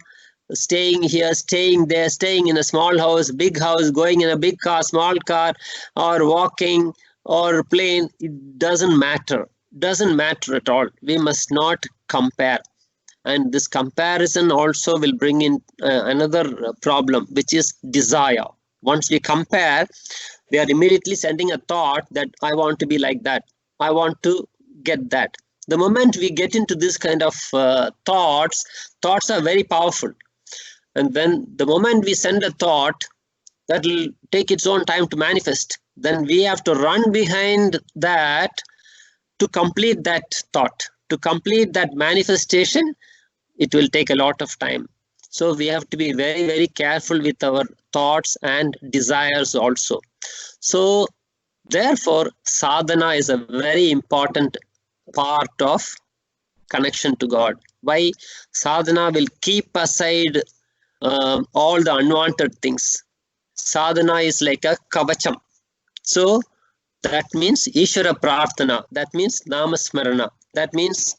staying here, staying there, staying in a small house, big house, going in a big car, small car, or walking or plane, it doesn't matter. Doesn't matter at all. We must not compare. And this comparison also will bring in another problem, which is desire. Once we compare, we are immediately sending a thought that I want to be like that. I want to get that. The moment we get into this kind of thoughts are very powerful. And then the moment we send a thought, that will take its own time to manifest. Then we have to run behind that to complete that thought, to complete that manifestation. It will take a lot of time. So we have to be very, very careful with our thoughts and desires also. So therefore, sadhana is a very important part of connection to God. Why? Sadhana will keep aside all the unwanted things. Sadhana is like a kavacham. So that means Ishvara Prarthana. That means Namasmarana. That means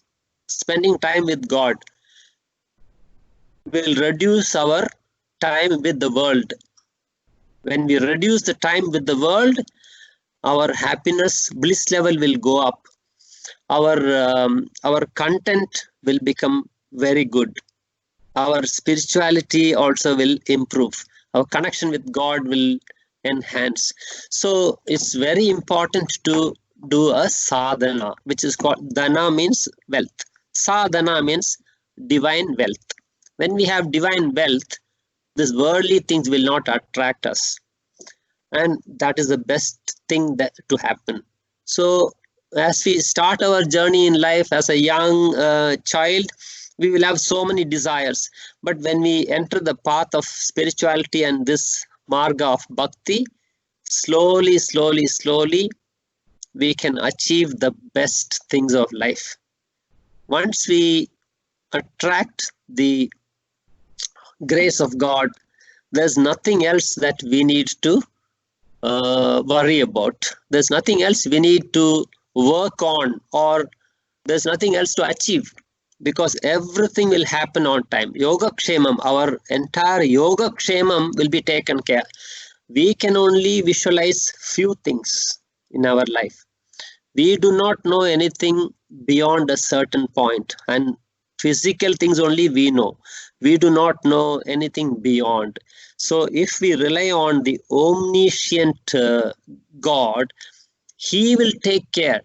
spending time with God will reduce our time with the world. When we reduce the time with the world, our happiness, bliss level will go up. Our content will become very good. Our spirituality also will improve. Our connection with God will enhance. So it's very important to do a sadhana, which is called, dana means wealth. Sadhana means divine wealth. When we have divine wealth, these worldly things will not attract us. And that is the best thing that to happen. So as we start our journey in life as a young child, we will have so many desires. But when we enter the path of spirituality and this marga of bhakti, slowly, slowly, slowly, we can achieve the best things of life. Once we attract the grace of God, there's nothing else that we need to worry about. There's nothing else we need to work on, or there's nothing else to achieve, because everything will happen on time. Yoga Kshemam, our entire Yoga Kshemam will be taken care. We can only visualize few things in our life. We do not know anything beyond a certain point, and physical things only we know. We do not know anything beyond. So if we rely on the omniscient God, He will take care.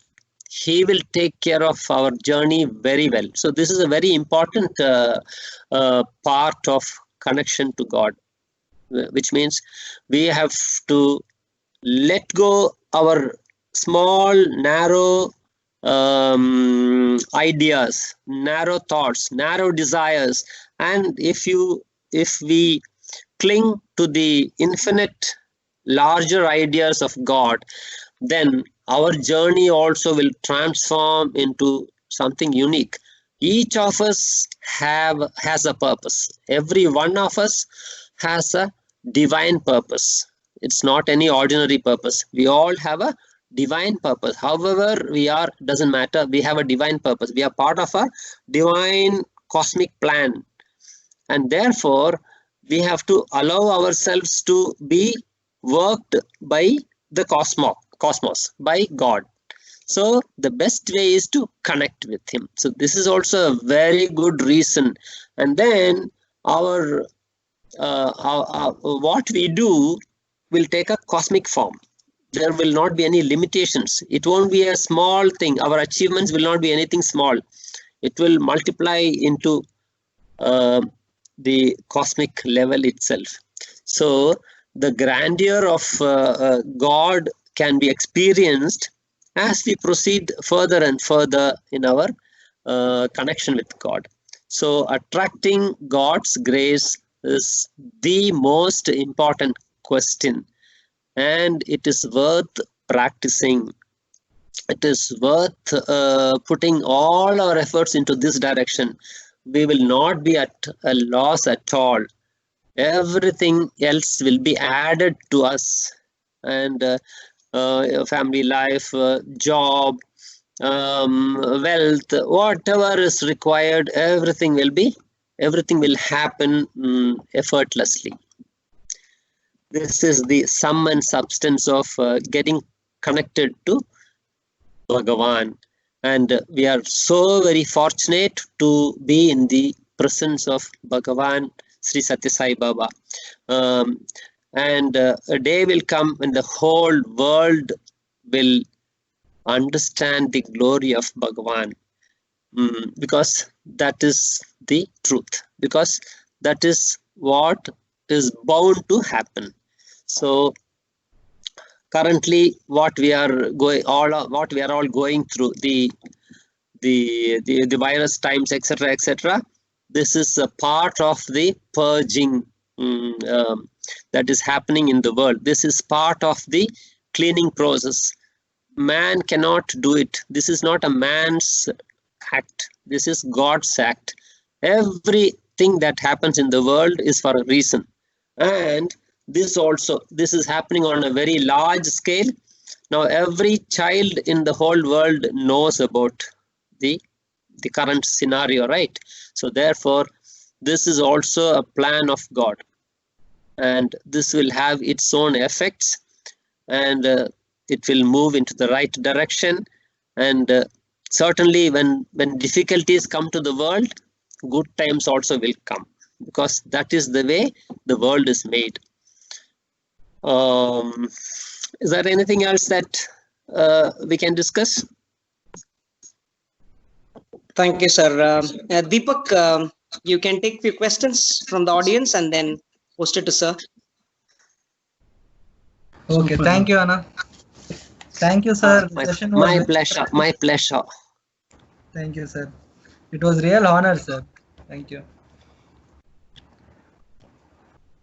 He will take care of our journey very well. So this is a very important part of connection to God, which means we have to let go our small, narrow ideas, narrow thoughts, narrow desires. And if we cling to the infinite, larger ideas of God, then our journey also will transform into something unique. Each of us has a purpose. Every one of us has a divine purpose. It's not any ordinary purpose. We all have a divine purpose. However we are, doesn't matter. We have a divine purpose. We are part of a divine cosmic plan. And therefore, we have to allow ourselves to be worked by the cosmos, by God. So the best way is to connect with Him. So this is also a very good reason. And then what we do will take a cosmic form. There will not be any limitations. It won't be a small thing. Our achievements will not be anything small. It will multiply into the cosmic level itself. So the grandeur of God can be experienced as we proceed further and further in our connection with God. So attracting God's grace is the most important question, and it is worth practicing. It is worth putting all our efforts into this direction. We will not be at a loss at all. Everything else will be added to us, and family life, job, wealth, whatever is required, everything will happen effortlessly. This is the sum and substance of getting connected to Bhagawan, and we are so very fortunate to be in the presence of Bhagavan Sri Sathya Sai Baba. And a day will come when the whole world will understand the glory of Bhagavan, because that is the truth, because that is what is bound to happen. So currently what we are all going through, the virus times, etc., this is a part of the purging that is happening in the world. This is part of the cleaning process. Man cannot do it. This is not a man's act. This is God's act. Everything that happens in the world is for a reason. And this is happening on a very large scale. Now every child in the whole world knows about the current scenario, right? So therefore, this is also a plan of God, and this will have its own effects, and it will move into the right direction. And certainly when difficulties come to the world, good times also will come, because that is the way the world is made. Is there anything else that we can discuss? Thank you, sir. Deepak, you can take few questions from the audience and then post it to sir. Okay, thank you, Anna. Thank you, sir. My pleasure. Thank you, sir. It was real honor, sir. Thank you.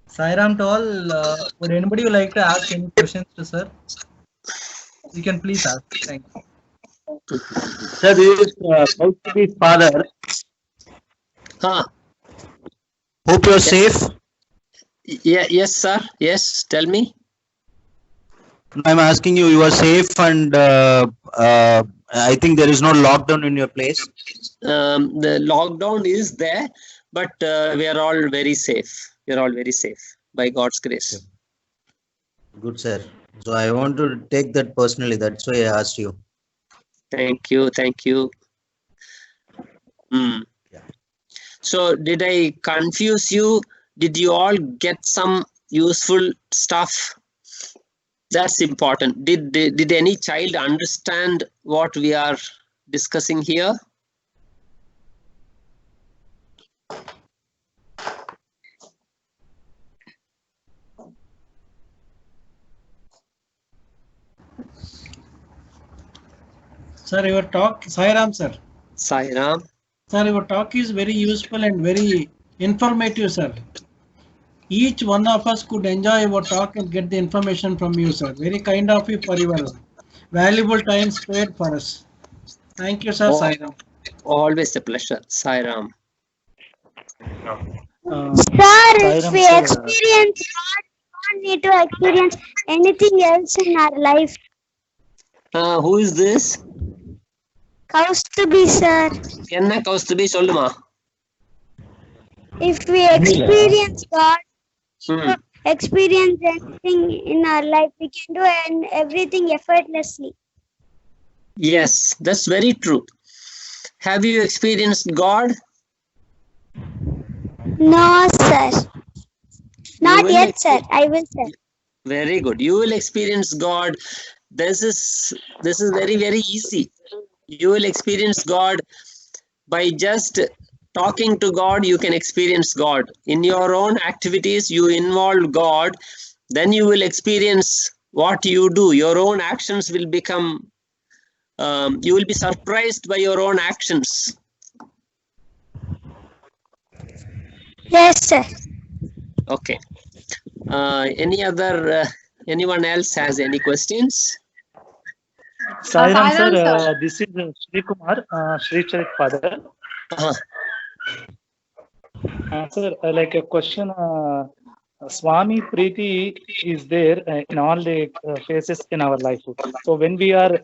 Sai Ram to all, would anybody like to ask any questions to sir? You can please ask. Thank you. Sir, this is Bharathiya's father. Hope you're safe. Yeah, yes, sir. Yes, tell me. I'm asking you, you are safe, and I think there is no lockdown in your place. The lockdown is there, but we are all very safe. We are all very safe by God's grace. Good, sir. So I want to take that personally. That's why I asked you. Thank you. Yeah. So did I confuse you? Did you all get some useful stuff? That's important. Did any child understand what we are discussing here? Sir, your talk, Sai Ram, sir. Sai Ram. Sir, your talk is very useful and very informative, sir. Each one of us could enjoy your talk and get the information from you, sir. Very kind of you for your valuable time spared for us. Thank you, sir. Sai Ram. Always a pleasure, Sai Ram. Sir, if we experience God, we don't need to experience anything else in our life. Who is this? Kaustubi, sir. Enna Kaustubi, solluma. If we experience God, experience anything in our life, we can do everything effortlessly. Yes, that's very true. Have you experienced God? No, sir. Not yet, sir. I will, sir. Very good. You will experience God. This is very, very easy. You will experience God by just talking to God. You can experience God. In your own activities, you involve God. Then you will experience what you do. Your own actions will become, you will be surprised by your own actions. Yes, sir. Okay. Anyone else has any questions? Sai Ram sir, this is Shri Kumar, Shri Charit father. Sir, like a question, Swami Preethi is there in all the phases in our life. So when we are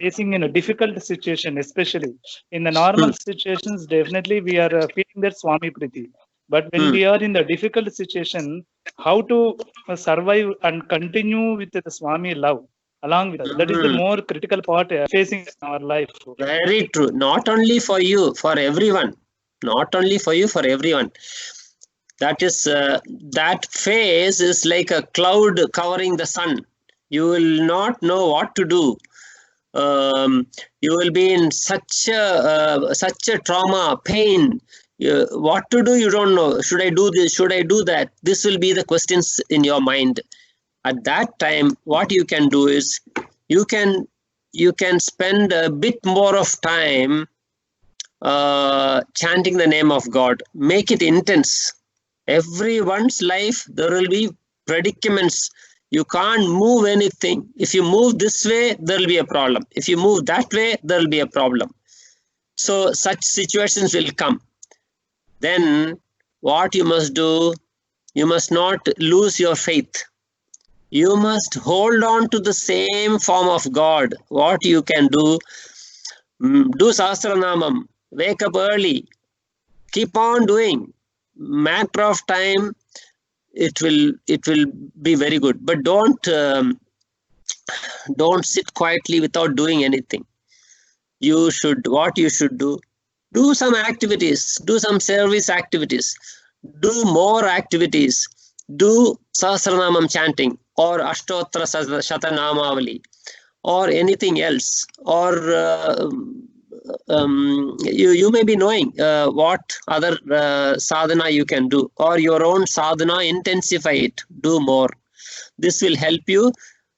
facing in a difficult situation, especially in the normal situations, definitely we are feeling that Swami Preethi. But when we are in the difficult situation, how to survive and continue with the Swami love along with us? That is the more critical part facing in our life. Very true. Not only for you, for everyone. Not only for you, for everyone. That is, that phase is like a cloud covering the sun. You will not know what to do. You will be in such a trauma, pain. What to do, you don't know. Should I do this? Should I do that? This will be the questions in your mind. At that time, what you can do is you can spend a bit more of time chanting the name of God. Make it intense. Everyone's life, there will be predicaments. You can't move anything. If you move this way, there will be a problem. If you move that way, there will be a problem. So such situations will come. Then what you must do, you must not lose your faith. You must hold on to the same form of God. What you can do Sahasranamam, wake up early, keep on doing. Matter of time, it will be very good. But don't sit quietly without doing anything. What you should do some activities, do some service activities, do more activities, do Sahasranamam chanting or Ashtottara Shatanamavali or anything else, or you may be knowing what other sadhana you can do, or your own sadhana, intensify it, do more. This will help you.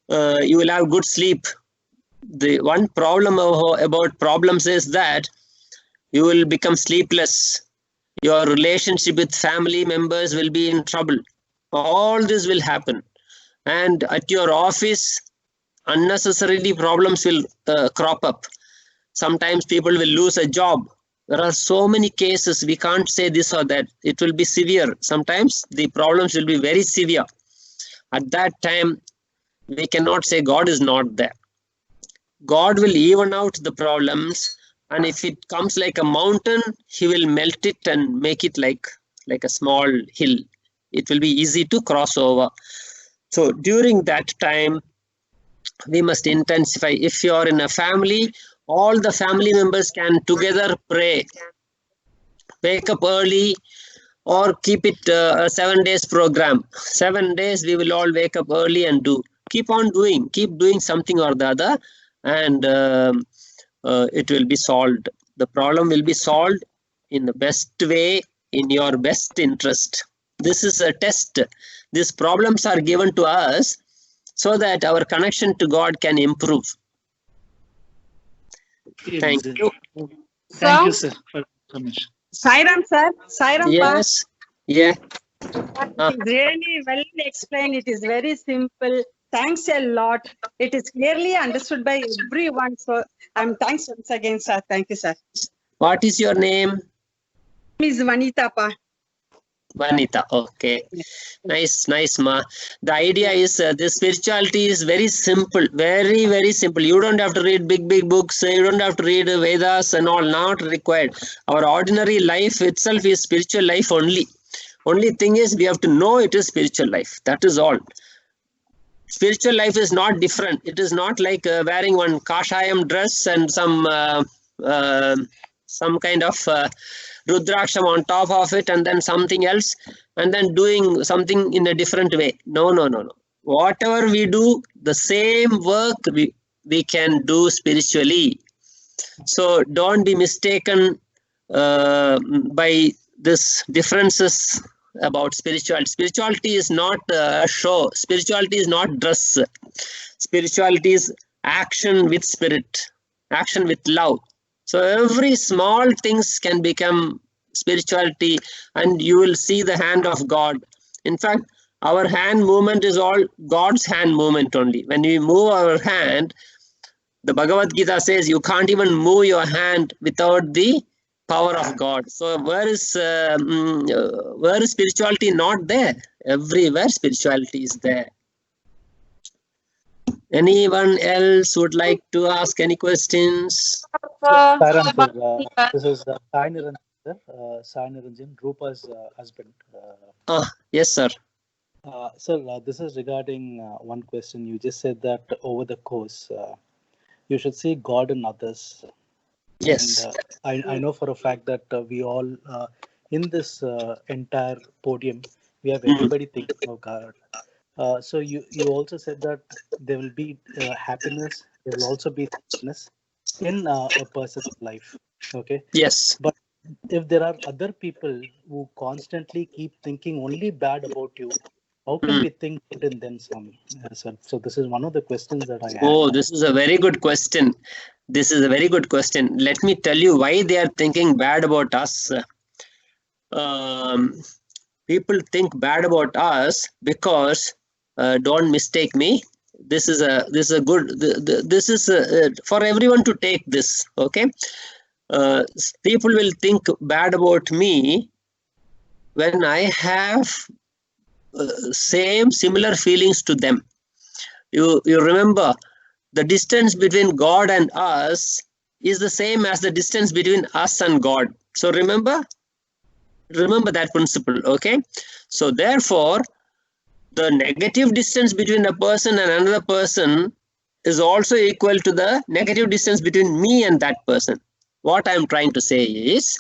You will have good sleep. The one problem about problems is that you will become sleepless. Your relationship with family members will be in trouble. All this will happen. And at your office, unnecessarily problems will crop up. Sometimes people will lose a job. There are so many cases, we can't say this or that. It will be severe. Sometimes the problems will be very severe. At that time, we cannot say God is not there. God will even out the problems, and if it comes like a mountain, he will melt it and make it like a small hill. It will be easy to cross over. So during that time, we must intensify. If you are in a family, all the family members can together pray. Wake up early or keep it a 7 days program. 7 days we will all wake up early and do. Keep on doing. Keep doing something or the other, and it will be solved. The problem will be solved in the best way, in your best interest. This is a test. These problems are given to us so that our connection to God can improve. Thank you. Thank you, sir, for information. Sai Ram, sir. Sai Ram, Yes. Yeah. it is really well explained. It is very simple. Thanks a lot. It is clearly understood by everyone. So I'm thanks once again, sir. Thank you, sir. What is your name? Miss Vanita, pa. Vanita. Okay. Nice, ma. The idea is this spirituality is very simple, very, very simple. You don't have to read big books. You don't have to read Vedas and all. Not required. Our ordinary life itself is spiritual life only. Only thing is we have to know it is spiritual life. That is all. Spiritual life is not different. It is not like wearing one kashayam dress and some kind of rudraksham on top of it, and then something else, and then doing something in a different way. No. whatever we do, the same work we can do spiritually. So don't be mistaken by this differences about spirituality. Spirituality is not a show. Spirituality is not dress. Spirituality is action with spirit, action with love. So every small things can become spirituality, and you will see the hand of God. In fact, our hand movement is all God's hand movement only. When we move our hand, the Bhagavad Gita says you can't even move your hand without the power of God. So where is spirituality not there? Everywhere spirituality is there. Anyone else would like to ask any questions? Sai Ram, sir, this is Sai Niranjan, sir. Sai Niranjan, Rupa's husband. Yes, sir. Sir, this is regarding one question. You just said that over the course, you should see God in others. Yes. And, I know for a fact that we all, in this entire podium, we have everybody thinking of God. So you also said that there will be happiness, there will also be sadness in a person's life. Okay. Yes. But if there are other people who constantly keep thinking only bad about you, how can we think good in them, Swami? So this is one of the questions that I have. Oh, this is a very good question. This is a very good question. Let me tell you why they are thinking bad about us. People think bad about us because, don't mistake me, this is for everyone to take this. Okay. People will think bad about me when I have similar feelings to them. You remember, the distance between God and us is the same as the distance between us and God. So remember that principle. Okay. So therefore, the negative distance between a person and another person is also equal to the negative distance between me and that person. What I'm trying to say is,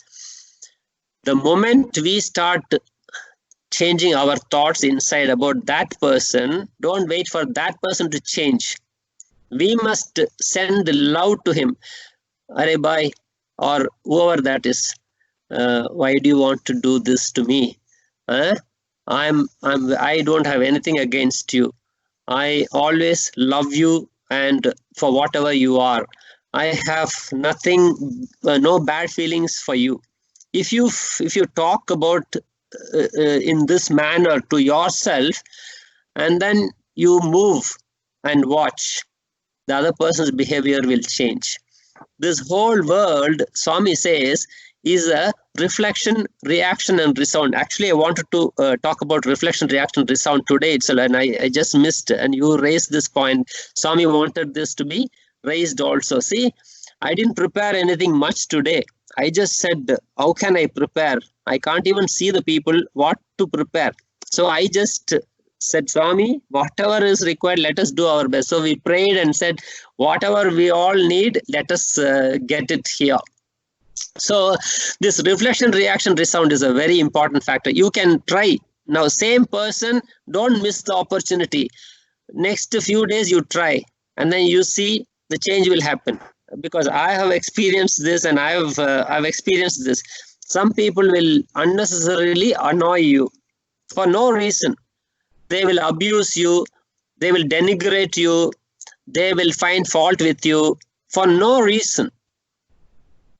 the moment we start changing our thoughts inside about that person, don't wait for that person to change. We must send love to him. Arey bhai, or whoever that is, why do you want to do this to me? I don't have anything against you. I always love you, and for whatever you are, I have nothing, no bad feelings for you. If you talk about in this manner to yourself, and then you move and watch, the other person's behavior will change. This whole world, Swami says, is a reflection, reaction, and resound. Actually, I wanted to talk about reflection, reaction, resound today itself, and I just missed, and you raised this point. Swami wanted this to be raised also. See, I didn't prepare anything much today. I just said, how can I prepare? I can't even see the people what to prepare. So I just said, Swami, whatever is required, let us do our best. So we prayed and said, whatever we all need, let us get it here. So this reflection, reaction, resound is a very important factor. You can try. Now, same person, don't miss the opportunity. Next few days you try, and then you see the change will happen. Because I have experienced this, and I've experienced this. Some people will unnecessarily annoy you for no reason. They will abuse you. They will denigrate you. They will find fault with you for no reason.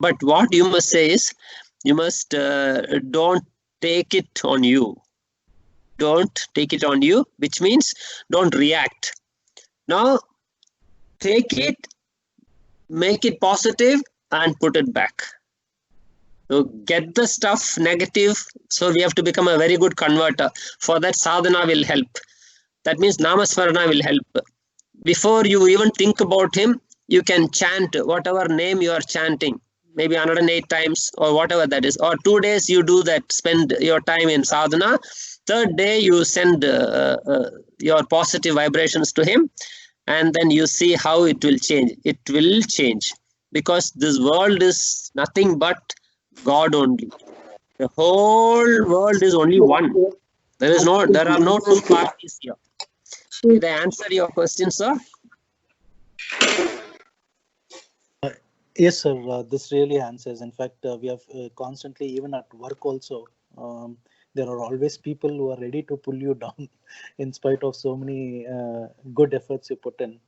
But what you must say is, you must don't take it on you. Don't take it on you, which means don't react. Now, take it, make it positive, and put it back. So get the stuff negative. So we have to become a very good converter. For that, sadhana will help. That means namasmarana will help. Before you even think about him, you can chant whatever name you are chanting. Maybe 108 times or whatever that is. Or 2 days you do that, spend your time in sadhana. Third day you send your positive vibrations to him. And then you see how it will change. It will change. Because this world is nothing but God only. The whole world is only one. There are no two parties here. Did I answer your question, sir? Yes, sir. This really answers. In fact, we have constantly, even at work also, there are always people who are ready to pull you down in spite of so many good efforts you put in.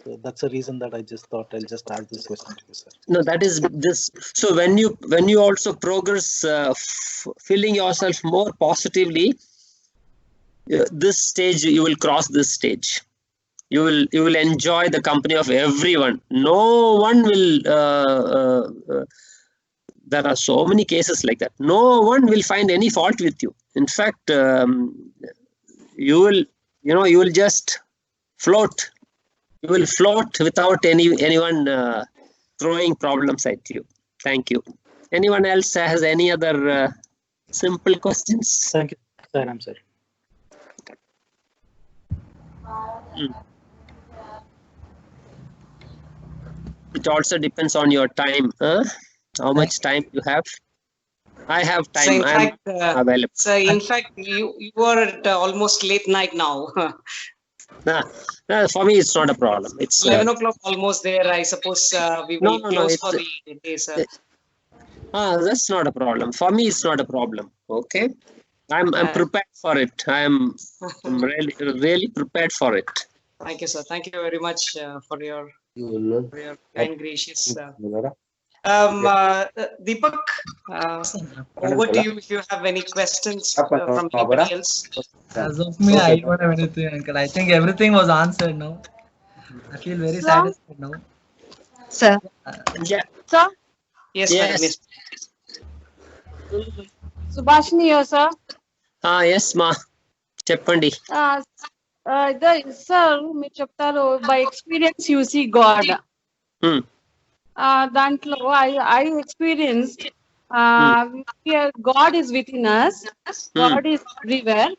So that's the reason that I just thought I'll just ask this question to you, sir. No, that is this. So when you also progress, feeling yourself more positively, this stage you will cross this stage. You will enjoy the company of everyone. No one will. There are so many cases like that. No one will find any fault with you. In fact, you will just float. You will float without anyone throwing problems at you. Thank you. Anyone else has any other simple questions? Thank you, Sai Ram, sir. It also depends on your time. How much time you have? I have time. So in I'm fact, available. so in fact, you are at almost late night now. For me, it's not a problem. It's 11 o'clock almost there. I suppose we will close for the day, sir. That's not a problem. For me, it's not a problem. Okay, I'm prepared for it. I'm really prepared for it. Thank you, sir. Thank you very much for your kind gracious. Deepak, over to you if you have any questions from anybody else. As of me, I don't have anything, Uncle. I think everything was answered now. I feel very satisfied now. Sir. Yeah. Sir? Yes, yes. Subhashini here, sir. Yes, ma. Cheppandi. Sir, మీరు చెప్తారు by experience you see God. దాంట్లో I experienced God is within us. God is everywhere.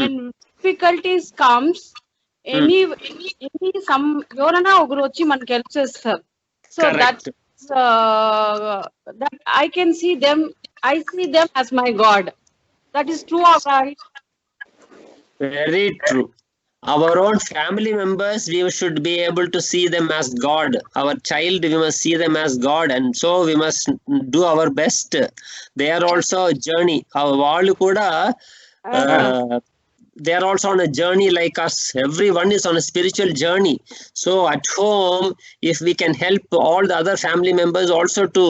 When difficulties comes, ఎవరైనా ఒకరు వచ్చి మనకి help చేస్తారు. So that I can see them. I see them as my God. That is true or right? Very true. Our own family members, we should be able to see them as God. Our child, we must see them as God, and so we must do our best. They are also a journey. Our vallu kuda, they are also on a journey like us. Everyone is on a spiritual journey. So at home, if we can help all the other family members also to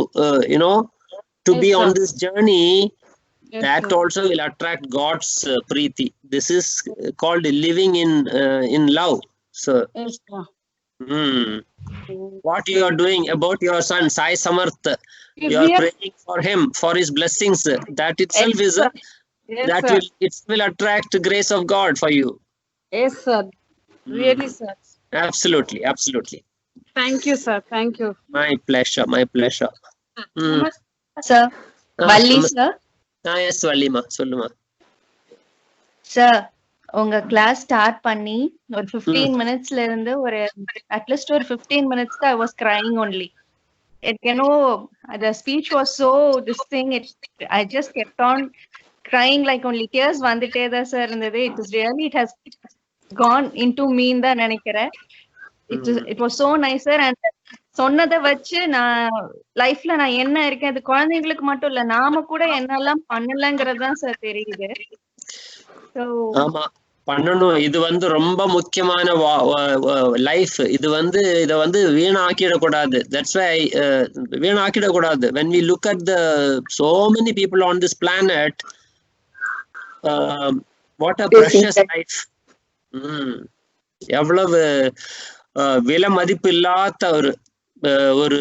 to be on this journey, that also will attract God's Preethi. This is called living in love. So, what you are doing about your son Sai Samarth, you are praying for him, for his blessings. That itself is it will attract the grace of God for you. Yes, sir. Really, sir. Absolutely, absolutely. Thank you, sir. Thank you. My pleasure, my pleasure. Sir, Valli, sir. Yes, Vallima, solluma. Sir, உங்க class start பண்ணி ஒரு 15 மினிட்ஸ்ல இருந்து ஒரு at least ஒரு 15 மினிட்ஸ்க்கு I was crying only. The speech was so this thing. I just kept on crying like only tears வந்துட்டே தான் சார் இருந்தது. It has gone into me தான் நினைக்கிறேன். It was so nice, sir. And சொன்னதை வச்சு நான் லைஃப்ல நான் என்ன இருக்கேன், அது குழந்தைங்களுக்கு மட்டும் இல்ல, நாம கூட என்னெல்லாம் பண்ணலங்கிறது தான் சார் தெரியுது. ஆமா, பண்ணணும். இது ரொம்ப முக்கியமான லைஃப். இத வீணாக்கிடக்கூடாது. That's why வீணாக்கிடக்கூடாது. When we look at so many people on this planet, what a precious life. எவ்வளவு விலை மதிப்பு இல்லாத ஒரு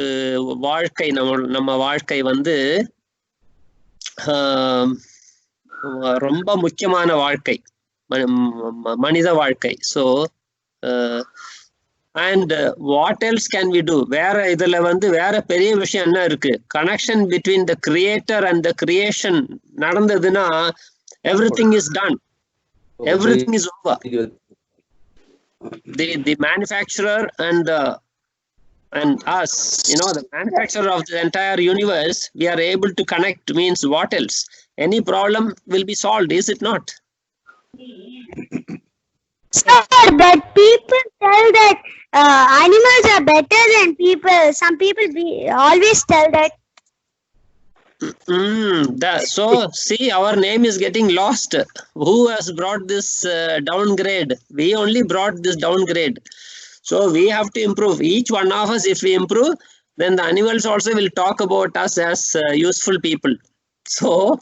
வாழ்க்கை. நம்ம வாழ்க்கை ரொம்ப முக்கியமான வாழ்க்கை, மனித வாழ்க்கை. So and what else can we do? வேற இதுல வேற பெரிய விஷயம் என்ன இருக்கு? Connection between the creator and the creation நடந்ததுன்னா everything is done. Everything is over. The manufacturer and us, the manufacturer of the entire universe, we are able to connect. Means what else? Any problem will be solved, is it not? Sir, but people tell that animals are better than people. Some people always tell that. So see, our name is getting lost. Who has brought this downgrade? We only brought this downgrade. So we have to improve. Each one of us, if we improve, then the animals also will talk about us as useful people. So,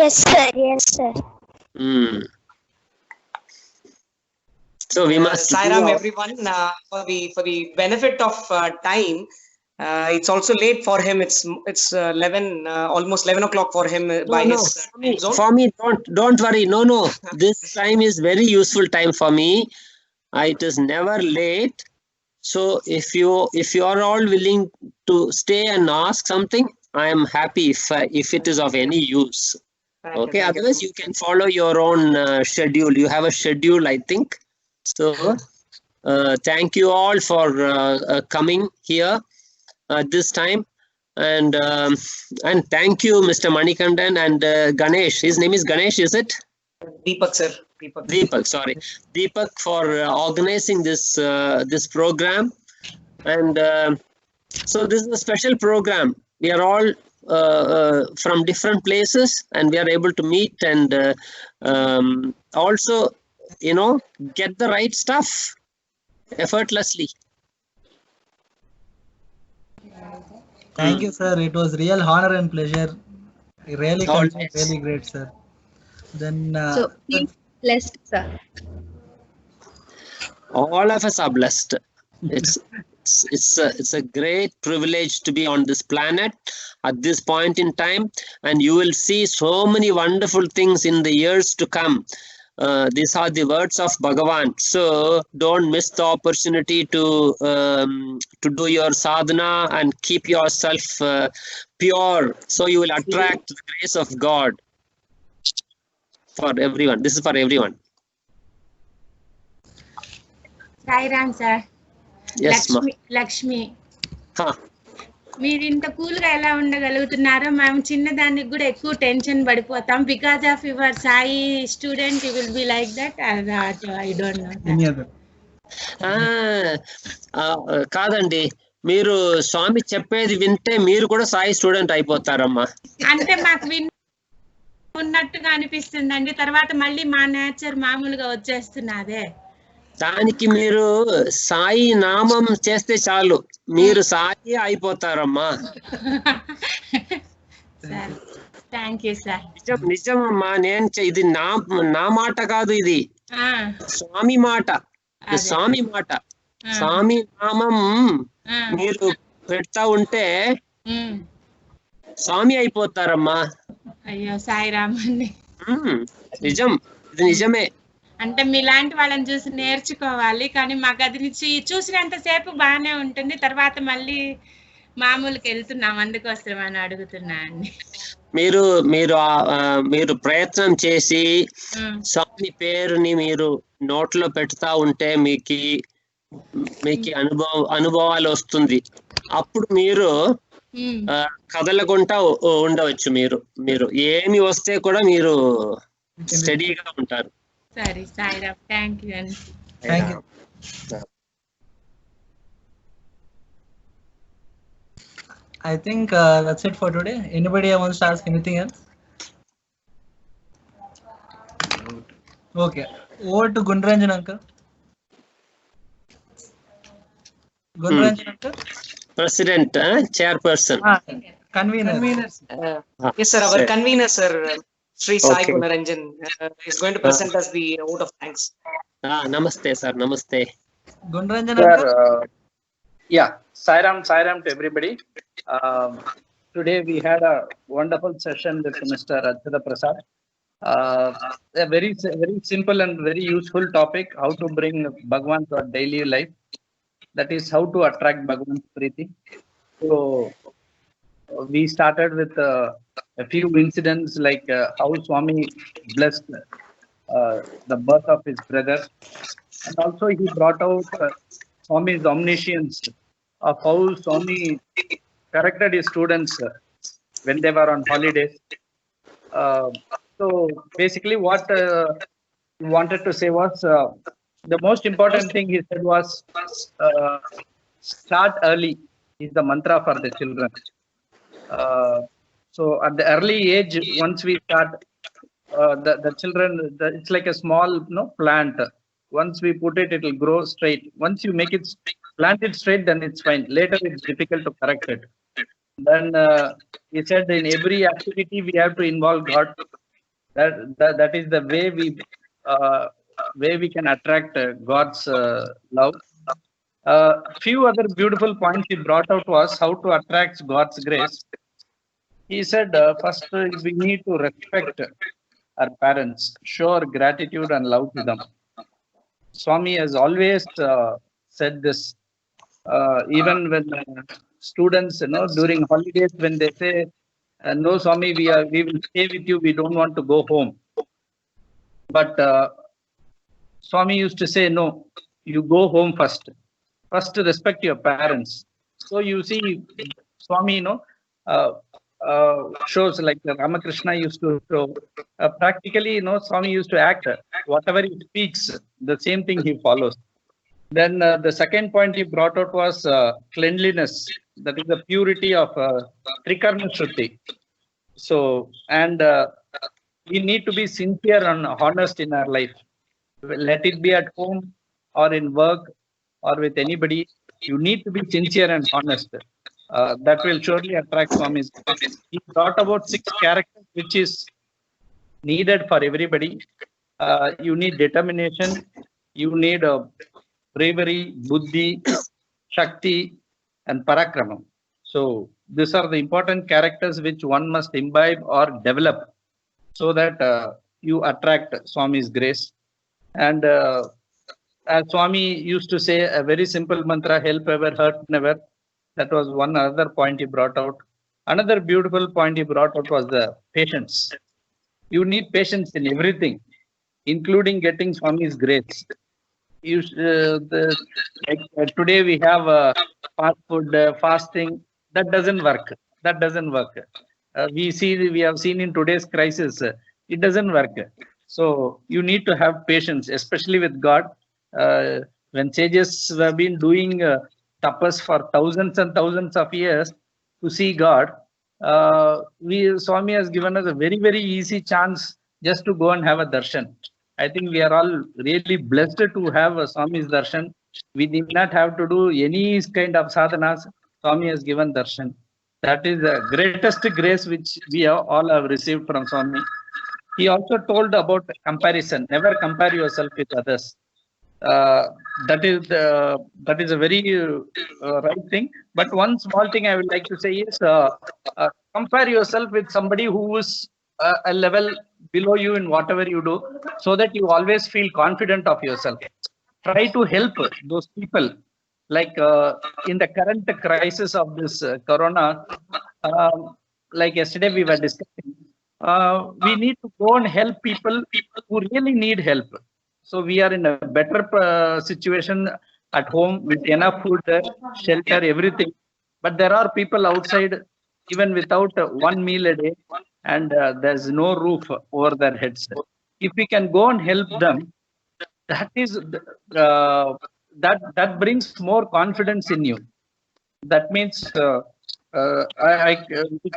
Yes, sir. Yes, sir. So we must. Sai Ram, everyone. For the benefit of time, it's also late for him. It's 11, almost 11 o'clock for him by his time zone. For me, don't worry. No. This time is very useful time for me. It is never late. So if you are all willing to stay and ask something, I am happy if it is of any use. Okay. Otherwise, you can follow your own schedule. You have a schedule, I think. So thank you all for coming here this time, and thank you, Mr. Manikandan and Ganesh. His name is Ganesh, is it? Deepak, sir. Deepak, sorry. Deepak for organizing this this program. And so this is a special program. We are all from different places, and we are able to meet and also, get the right stuff effortlessly. Thank you, sir. It was real honor and pleasure. Really, really great, sir. Then, so please blessed, sir. All of us are blessed. It's a great privilege to be on this planet at this point in time, and you will see so many wonderful things in the years to come. These are the words of Bhagawan. So don't miss the opportunity to do your sadhana and keep yourself pure. So you will attract the grace of God for everyone. This is for everyone. Sai Ram, sir. Yes, Lakshmi. Huh. మీరు ఇంత cool గా ఎలా ఉండగలుగుతున్నారో మేము చిన్నదానికి కూడా ఎక్కువ tension పడిపోతాం because of your Sai student you will be like that I don't know కాదండి, మీరు స్వామి చెప్పేది వింటే మీరు కూడా సాయి స్టూడెంట్ అయిపోతారమ్మా. అంటే మాకు ఉన్నట్టుగా అనిపిస్తుందండి, తర్వాత మళ్ళీ మా నేచర్ మామూలుగా వచ్చేస్తున్నదే. దానికి మీరు సాయి నామం చేస్తే చాలు, మీరు సాయి అయిపోతారమ్మా. Thank you sir. నిజమమ్మా, ఇది నా మాట కాదు, ఇది స్వామి మాట. స్వామి మాట, స్వామి నామం మీరు పెడతా ఉంటే స్వామి అయిపోతారమ్మా. అయ్యో సాయి రామ్ అండి, నిజం, ఇది నిజమే. అంటే మీలాంటి వాళ్ళని చూసి నేర్చుకోవాలి, కానీ మాకు అది చూసినంత సేపు బాగానే ఉంటుంది, తర్వాత మళ్ళీ మామూలుకి వెళ్తున్నాం, అందుకోసం అని అడుగుతున్నా అండి. మీరు ప్రయత్నం చేసి స్వామి పేరుని మీరు నోట్లో పెడతా ఉంటే మీకు అనుభవాలు వస్తుంది. అప్పుడు మీరు కదలకుండా ఉండవచ్చు. మీరు ఏమి వస్తే కూడా మీరు స్టడీగా ఉంటారు. సరే సాయి రామ్, థ్యాంక్ యూ అండి. Thank you. I think that's it for today. Anybody wants to ask anything else? Okay. Over to Gundaranjan uncle. Gundaranjan uncle. President, chairperson. Convener. Yes, sir. Our convener, sir, Shri Sai Gundaranjan, is going to present us the vote of thanks. Namaste, sir. Namaste. Gundaranjan uncle. Yeah, Sai Ram to everybody. Today we had a wonderful session with Mr. Achutha Prasad. A very simple and very useful topic: how to bring Bhagawan to our daily life. That is how to attract Bhagawan's Preethi. So we started with a few incidents like how Swami blessed the birth of his brother, and also he brought out Swami's omniscience of how Swami corrected his students when they were on holidays. So basically, what he wanted to say was the most important thing he said was start early is the mantra for the children. So at the early age, once we start, the children, it's like a small plant. Once we put it, it will grow straight. Once you make it plant it straight, then it's fine. Later, it's difficult to correct it. Then he said in every activity we have to involve God. That is the way we can attract God's love. Few other beautiful points he brought out was how to attract God's grace. He said first we need to respect our parents, show our gratitude and love to them. Swami has always said this. Even when students, during holidays, when they say, "No, Swami, we will stay with you. We don't want to go home." But Swami used to say, "No, you go home first. First, respect your parents." So you see, Swami, shows like Ramakrishna used to show. Practically, Swami used to act. Whatever he speaks, the same thing he follows. Then the second point he brought out was cleanliness. That is the purity of Trikarna Shruti. So, and we need to be sincere and honest in our life. Let it be at home or in work or with anybody. You need to be sincere and honest. That will surely attract Swami's. He brought about 6 characters which is needed for everybody. You need determination. You need bravery, buddhi, shakti, and parakramam. So these are the important characters which one must imbibe or develop so that you attract Swami's grace. And as Swami used to say, a very simple mantra, help ever, hurt never. That was one other point he brought out. Another beautiful point he brought out was the patience. You need patience in everything, including getting Swami's grace. Today we have fast food, fasting. That doesn't work. That doesn't work. We have seen in today's crisis, it doesn't work. So you need to have patience, especially with God. When sages have been doing tapas for thousands and thousands of years to see God, Swami has given us a very, very easy chance just to go and have a darshan. I think we are all really blessed to have a Swami's darshan. We did not have to do any kind of sadhanas. Swami has given darshan. That is the greatest grace which we all have received from Swami. He also told about comparison. Never compare yourself with others. That is a very right thing. But one small thing I would like to say is compare yourself with somebody who is a level below you in whatever you do, so that you always feel confident of yourself. Try to help those people. Like in the current crisis of this corona, like yesterday we were discussing, we need to go and help people who really need help. So we are in a better situation at home with enough food, shelter, everything. But there are people outside, even without one meal a day, and there's no roof over their heads. If we can go and help them, that is that brings more confidence in you. That means it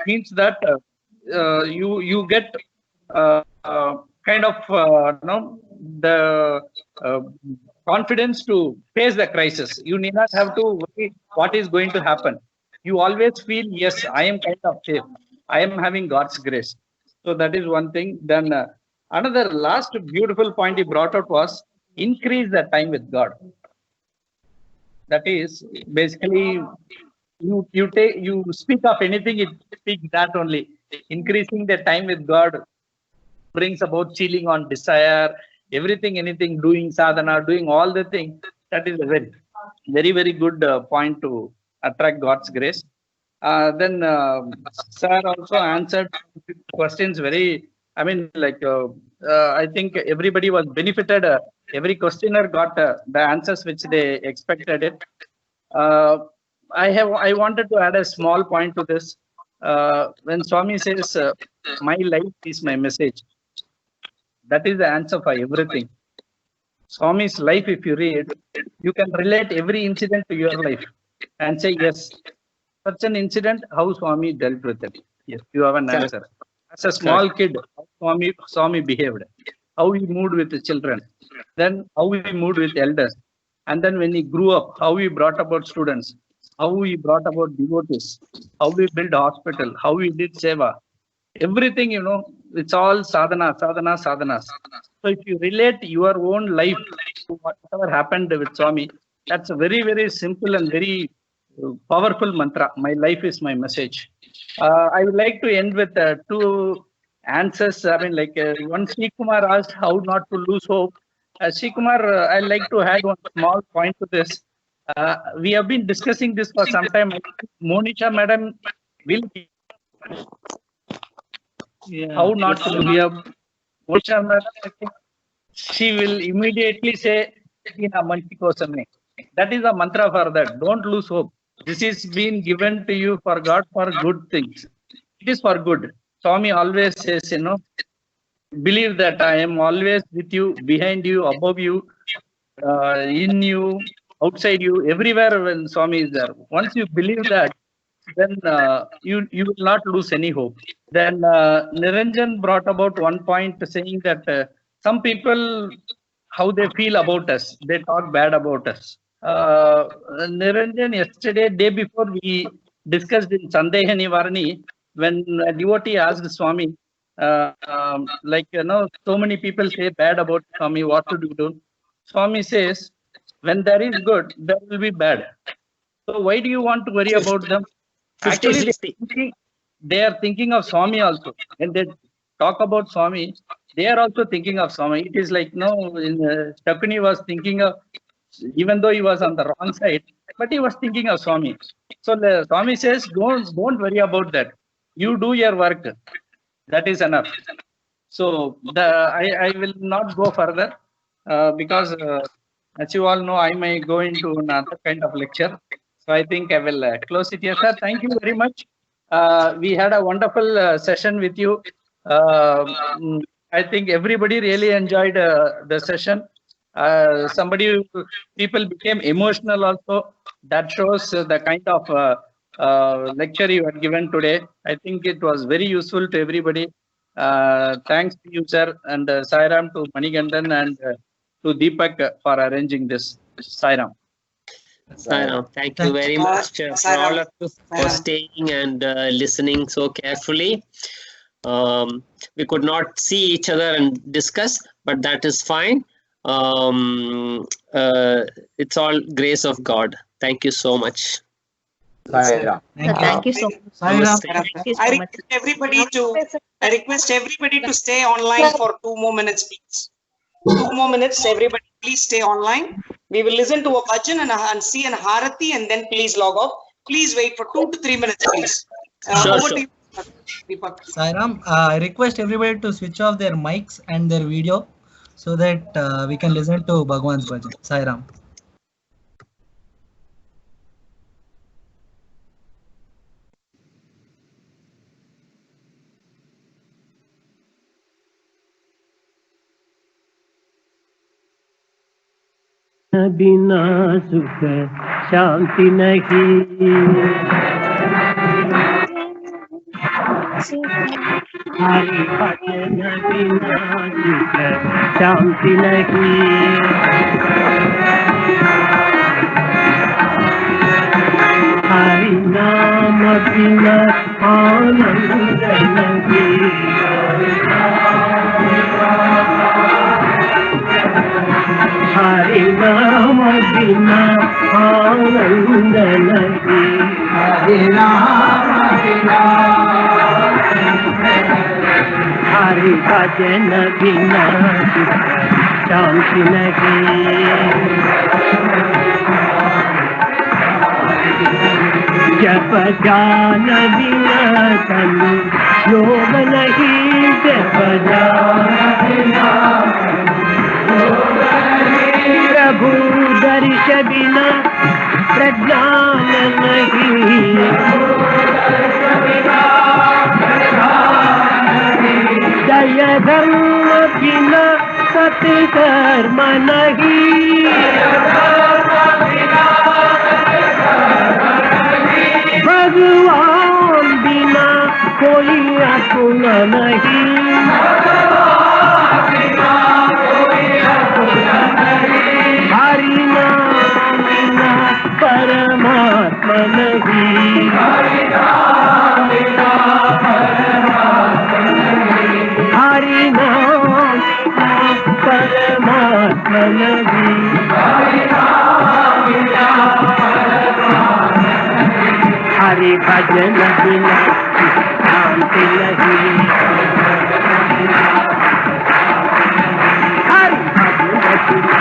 means that you get kind of the confidence to face the crisis. You need not have to worry what is going to happen. You always feel, yes, I am kind of safe. I am having God's grace. So that is one thing. Then another last beautiful point he brought out was increase the time with God. That is basically you speak of anything, it speaks that only. Increasing the time with God brings about chilling on desire, everything, anything, doing sadhana, doing all the things. That is a very, very, very good point to attract God's grace. Then Sir also answered questions very, I mean, like I think everybody was benefited. Every questioner got the answers which they expected it. I wanted to add a small point to this. When Swami says, my life is my message. That is the answer for everything. Swami's life, if you read, you can relate every incident to your life and say, yes, such an incident, how Swami dealt with it. Yes, you have an answer. As a small kid, how Swami behaved, how he moved with the children, then how he moved with elders. And then when he grew up, how he brought about students, how he brought about devotees, how he built a hospital, how he did Seva. Everything, it's all sadhanas. So if you relate your own life to whatever happened with Swami, that's a very, very simple and very powerful mantra. My life is my message. I would like to end with two answers. I mean, one Sri Kumar asked how not to lose hope. Sri Kumar, I'd like to add one small point to this. We have been discussing this for some time. Monisha madam will how not to we have Monisha madam, I think she will immediately say that is a mantra for that. Don't lose hope. This is being given to you for God for good things. It is for good. Swami always says, believe that I am always with you, behind you, above you, in you, outside you, everywhere when Swami is there. Once you believe that, then you will not lose any hope. Then Niranjan brought about one point saying that some people, how they feel about us, they talk bad about us. Niranjan, yesterday, day before, we discussed in Sandeha Nivarani, when a devotee asked Swami, so many people say bad about Swami, what to do? Swami says, when there is good, there will be bad. So why do you want to worry about them? Actually, they are thinking of Swami also. When they talk about Swami, they are also thinking of Swami. It is like, Stephanie was thinking of, even though he was on the wrong side, but he was thinking of Swami. So the Swami says, don't worry about that. You do your work. That is enough. So I will not go further because as you all know, I may go into another kind of lecture. So I think I will close it here, sir. Thank you very much. We had a wonderful session with you. I think everybody really enjoyed the session. People became emotional also. That shows the kind of lecture you had given today. I think it was very useful to everybody. Thanks to you, sir, and Sai Ram, to Manigandan, and to Deepak for arranging this. Sai Ram. Sai Ram, thank you very much for all of you for staying and listening so carefully. We could not see each other and discuss, but that is fine. It's all grace of God. Thank you so much. Thank you so much. I request everybody to stay online for 2 more minutes, please. 2 more minutes, everybody, please stay online. We will listen to a bhajan and see an harati, and then please log off. Please wait for 2 to 3 minutes, please. Over to you, Deepak. Sai Ram, I request everybody to switch off their mics and their video so that we can listen to Bhagawan's bhajan. Sai Ram. बिना सुख शांति नहीं, हरि भजन बिना सुख शांति नहीं, हरि नाम बिना आनंद नहीं, हरि नाम बिना आनंद नहीं, हरि नाम बिना, हरि भजन बिना शांति नहीं, जप जान बिना तनु योग नहीं, जप जान बिना प्रभु दर्श बिना प्रज्ञान नहीं, दय धर्म बिना सत्कर्म नहीं, भगवान बिना कोई अपना नहीं, हरि नाम बिना परमात्मा नहीं, हरि नाम बिना परमात्मा नहीं, हरि भजन बिना शांति नहीं, हरि भजन बिना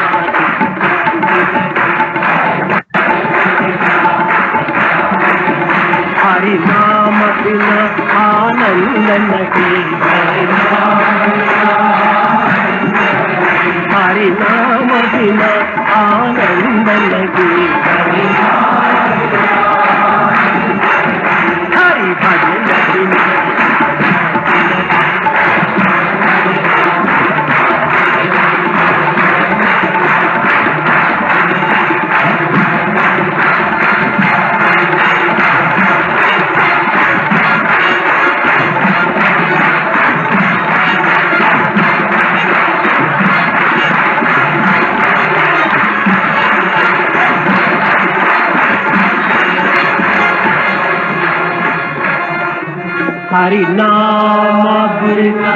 हरि नाम बिना आनंद नहीं, हरि नाम बिना आनंद नहीं, हरि भजन बिना हरि नाम बिना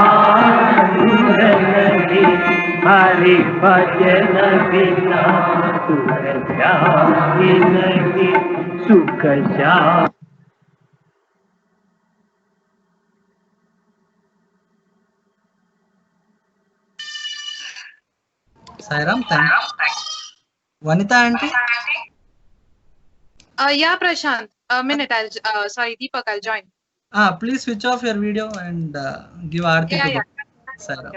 आनंद नहीं, हरि भजन बिना सुख शांति नहीं, सुख शांति। Sai Ram, thank you. Vanita aunty? Yeah, Prashant. A minute. Sorry, Deepak. I'll join. Please switch off your video and give Aarti to Yeah. Sai Ram.